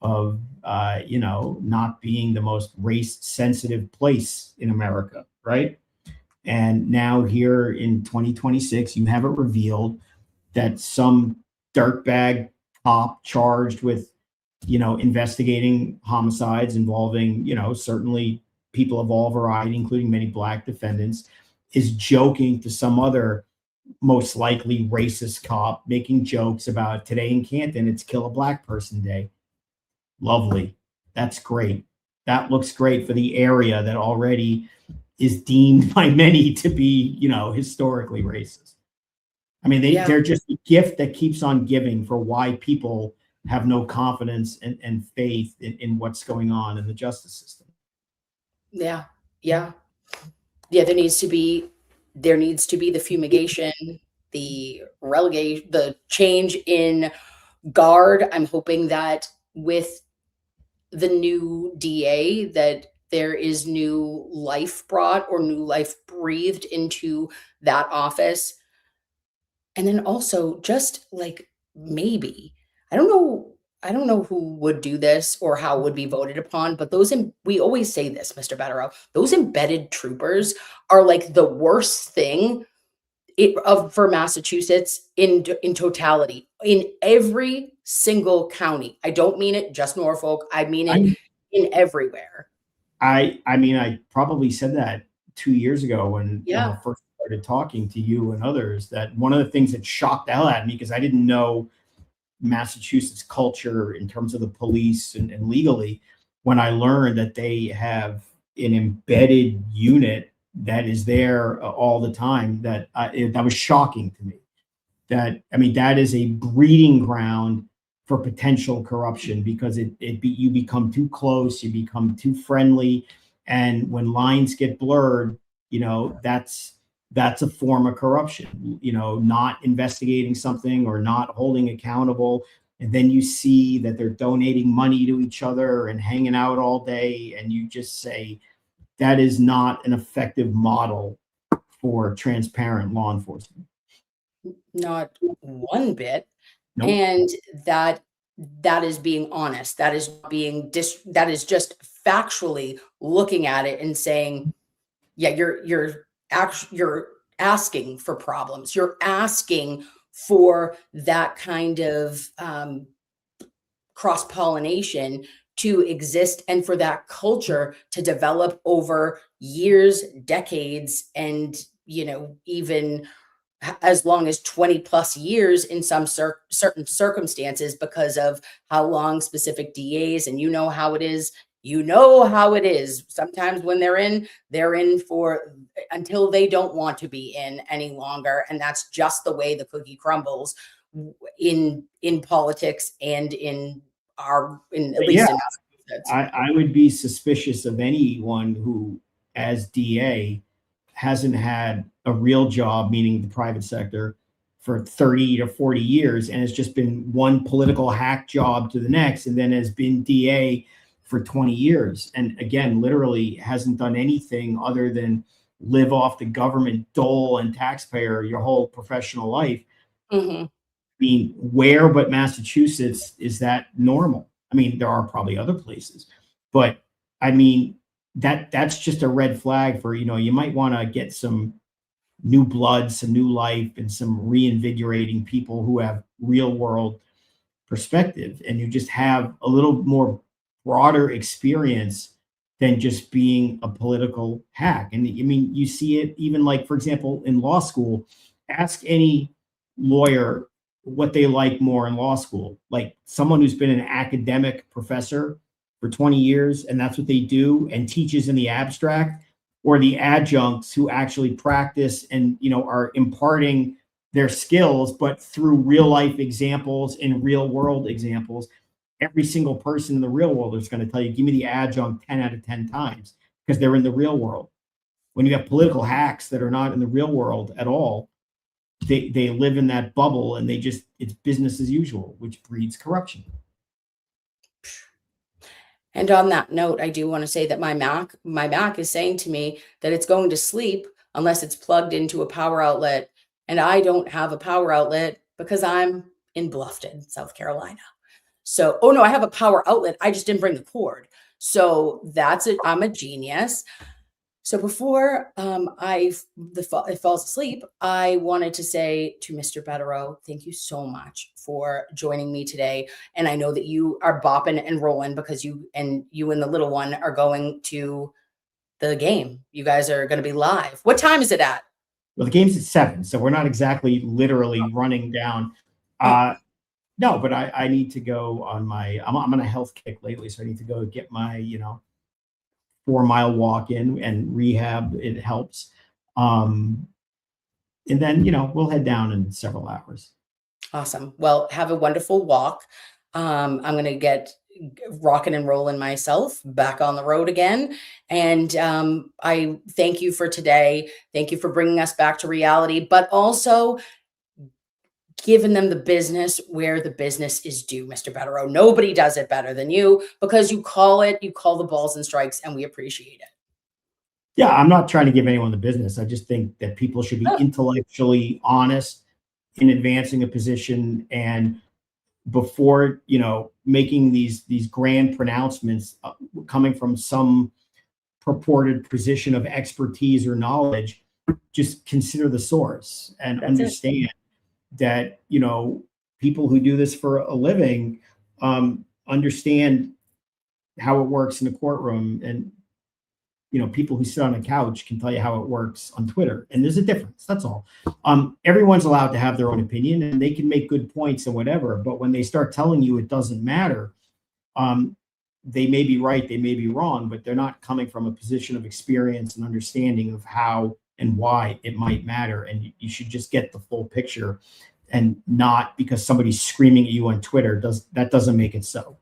of, not being the most race-sensitive place in America, right? And now here in 2026, you have it revealed that some dirtbag cop charged with, investigating homicides involving, certainly people of all variety, including many black defendants, is joking to some other most likely racist cop, making jokes about today in Canton, it's Kill a Black Person Day. Lovely. That's great. That looks great for the area that already is deemed by many to be, historically racist. I mean, they're just a gift that keeps on giving for why people have no confidence and faith in what's going on in the justice system. Yeah. Yeah. Yeah. There needs to be the fumigation, the relegation, the change in guard. I'm hoping that with the new DA that there is new life brought or new life breathed into that office. And then also just like maybe, I don't know who would do this or how it would be voted upon, but we always say this, Mr. Bederow, those embedded troopers are like the worst thing for Massachusetts in totality, in every single county. I don't mean it just Norfolk. I mean it in everywhere. I mean, I probably said that 2 years ago when I first started talking to you and others, that one of the things that shocked the hell out of me, because I didn't know Massachusetts culture in terms of the police and legally, when I learned that they have an embedded unit that is there all the time, that was shocking to me. That is a breeding ground for potential corruption, because you become too close, you become too friendly, and when lines get blurred, that's a form of corruption. Not investigating something or not holding accountable, and then you see that they're donating money to each other and hanging out all day, and you just say that is not an effective model for transparent law enforcement. Not one bit. Nope. And that that is being honest. That is being that is just factually looking at it and saying, yeah, you're asking for problems. You're asking for that kind of cross-pollination to exist and for that culture to develop over years, decades, and, even as long as 20 plus years in some certain circumstances, because of how long specific DAs, and how it is. Sometimes when they're in for until they don't want to be in any longer. And that's just the way the cookie crumbles in politics and at least in I would be suspicious of anyone who, as DA, hasn't had a real job, meaning the private sector, for 30 to 40 years and has just been one political hack job to the next, and then has been DA for 20 years. And again, literally hasn't done anything other than live off the government dole and taxpayer your whole professional life. Mm-hmm. I mean, where but Massachusetts is that normal? I mean, there are probably other places, but I mean, that's just a red flag for, you might want to get some new blood, some new life, and some reinvigorating people who have real world perspective, and you just have a little more broader experience than just being a political hack. And I mean, you see it even, like, for example, in law school. Ask any lawyer what they like more in law school, like someone who's been an academic professor for 20 years and that's what they do and teaches in the abstract, or the adjuncts who actually practice and are imparting their skills, but through real life examples and real world examples. Every single person in the real world is going to tell you, give me the adjunct 10 out of 10 times, because they're in the real world. When you have political hacks that are not in the real world at all, they live in that bubble, and it's business as usual, which breeds corruption. And on that note, I do want to say that my Mac is saying to me that it's going to sleep unless it's plugged into a power outlet. And I don't have a power outlet because I'm in Bluffton, South Carolina. So, oh no, I have a power outlet. I just didn't bring the cord. So that's it. I'm a genius. So before it falls asleep, I wanted to say to Mr. Bederow, thank you so much for joining me today. And I know that you are bopping and rolling because you and the little one are going to the game. You guys are going to be live. What time is it at? Well, the game's at 7, so we're not exactly literally running down. No, but I need to go on my. I'm on a health kick lately, so I need to go get my 4-mile walk in and rehab. It helps. And then, we'll head down in several hours. Awesome. Well, have a wonderful walk. I'm going to get rocking and rolling myself back on the road again. And I thank you for today. Thank you for bringing us back to reality, but also giving them the business where the business is due, Mr. Bederow. Nobody does it better than you, because you call the balls and strikes, and we appreciate it. Yeah, I'm not trying to give anyone the business. I just think that people should be intellectually honest in advancing a position, and before, making these grand pronouncements coming from some purported position of expertise or knowledge, just consider the source and understand that, people who do this for a living understand how it works in the courtroom, and people who sit on a couch can tell you how it works on Twitter, and there's a difference. That's all. Everyone's allowed to have their own opinion, and they can make good points and whatever, but when they start telling you it doesn't matter, they may be right, they may be wrong, but they're not coming from a position of experience and understanding of how and why it might matter. And you should just get the full picture, and not because somebody's screaming at you on Twitter doesn't make it so.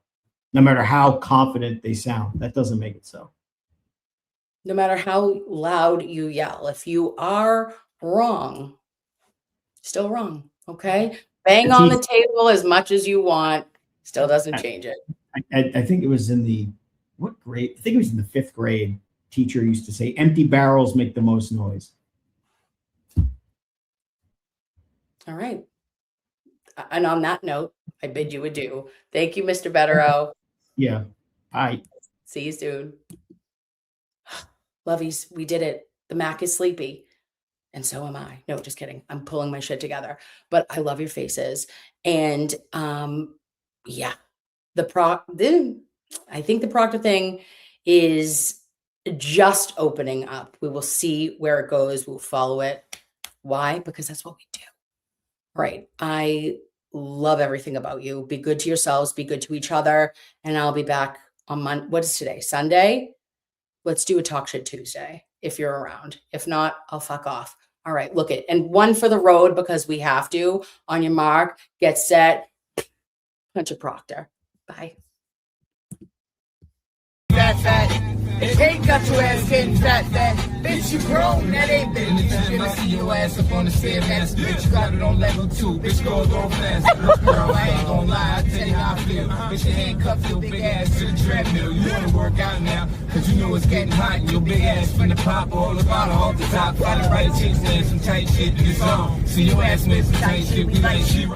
No matter how confident they sound, that doesn't make it so. No matter how loud you yell, if you are wrong, still wrong. Okay. Bang on the table as much as you want, still doesn't change it. I think it was in what grade? I think it was in the 5th grade. Teacher used to say, empty barrels make the most noise. All right. And on that note, I bid you adieu. Thank you, Mr. Bederow. Yeah. Bye. See you soon. Lovies, we did it. The Mac is sleepy. And so am I. No, just kidding. I'm pulling my shit together. But I love your faces. And yeah, I think the Proctor thing is just opening up. We will see where it goes. We'll follow it. Why? Because that's what we do. Right. I love everything about you. Be good to yourselves. Be good to each other. And I'll be back on Monday. What is today? Sunday? Let's do a Talk Shit Tuesday if you're around. If not, I'll fuck off. All right, look it. And one for the road because we have to. On your mark, get set, punch a Proctor. Bye. Fat. It ain't got your ass getting fat. Bitch, you grown. That ain't been. Bitch, I see your ass up on the staircase. Bitch, you got it on level 2. Bitch, go fast. Girl, I ain't gonna lie. I tell you how I feel. Bitch, you handcuff your big ass to the treadmill. You wanna work out now? Cause you know it's getting hot. And your big ass finna pop all the bottle off the top. Got the right chicks and some tight shit in the zone. See your ass made some tight shit. We like shit.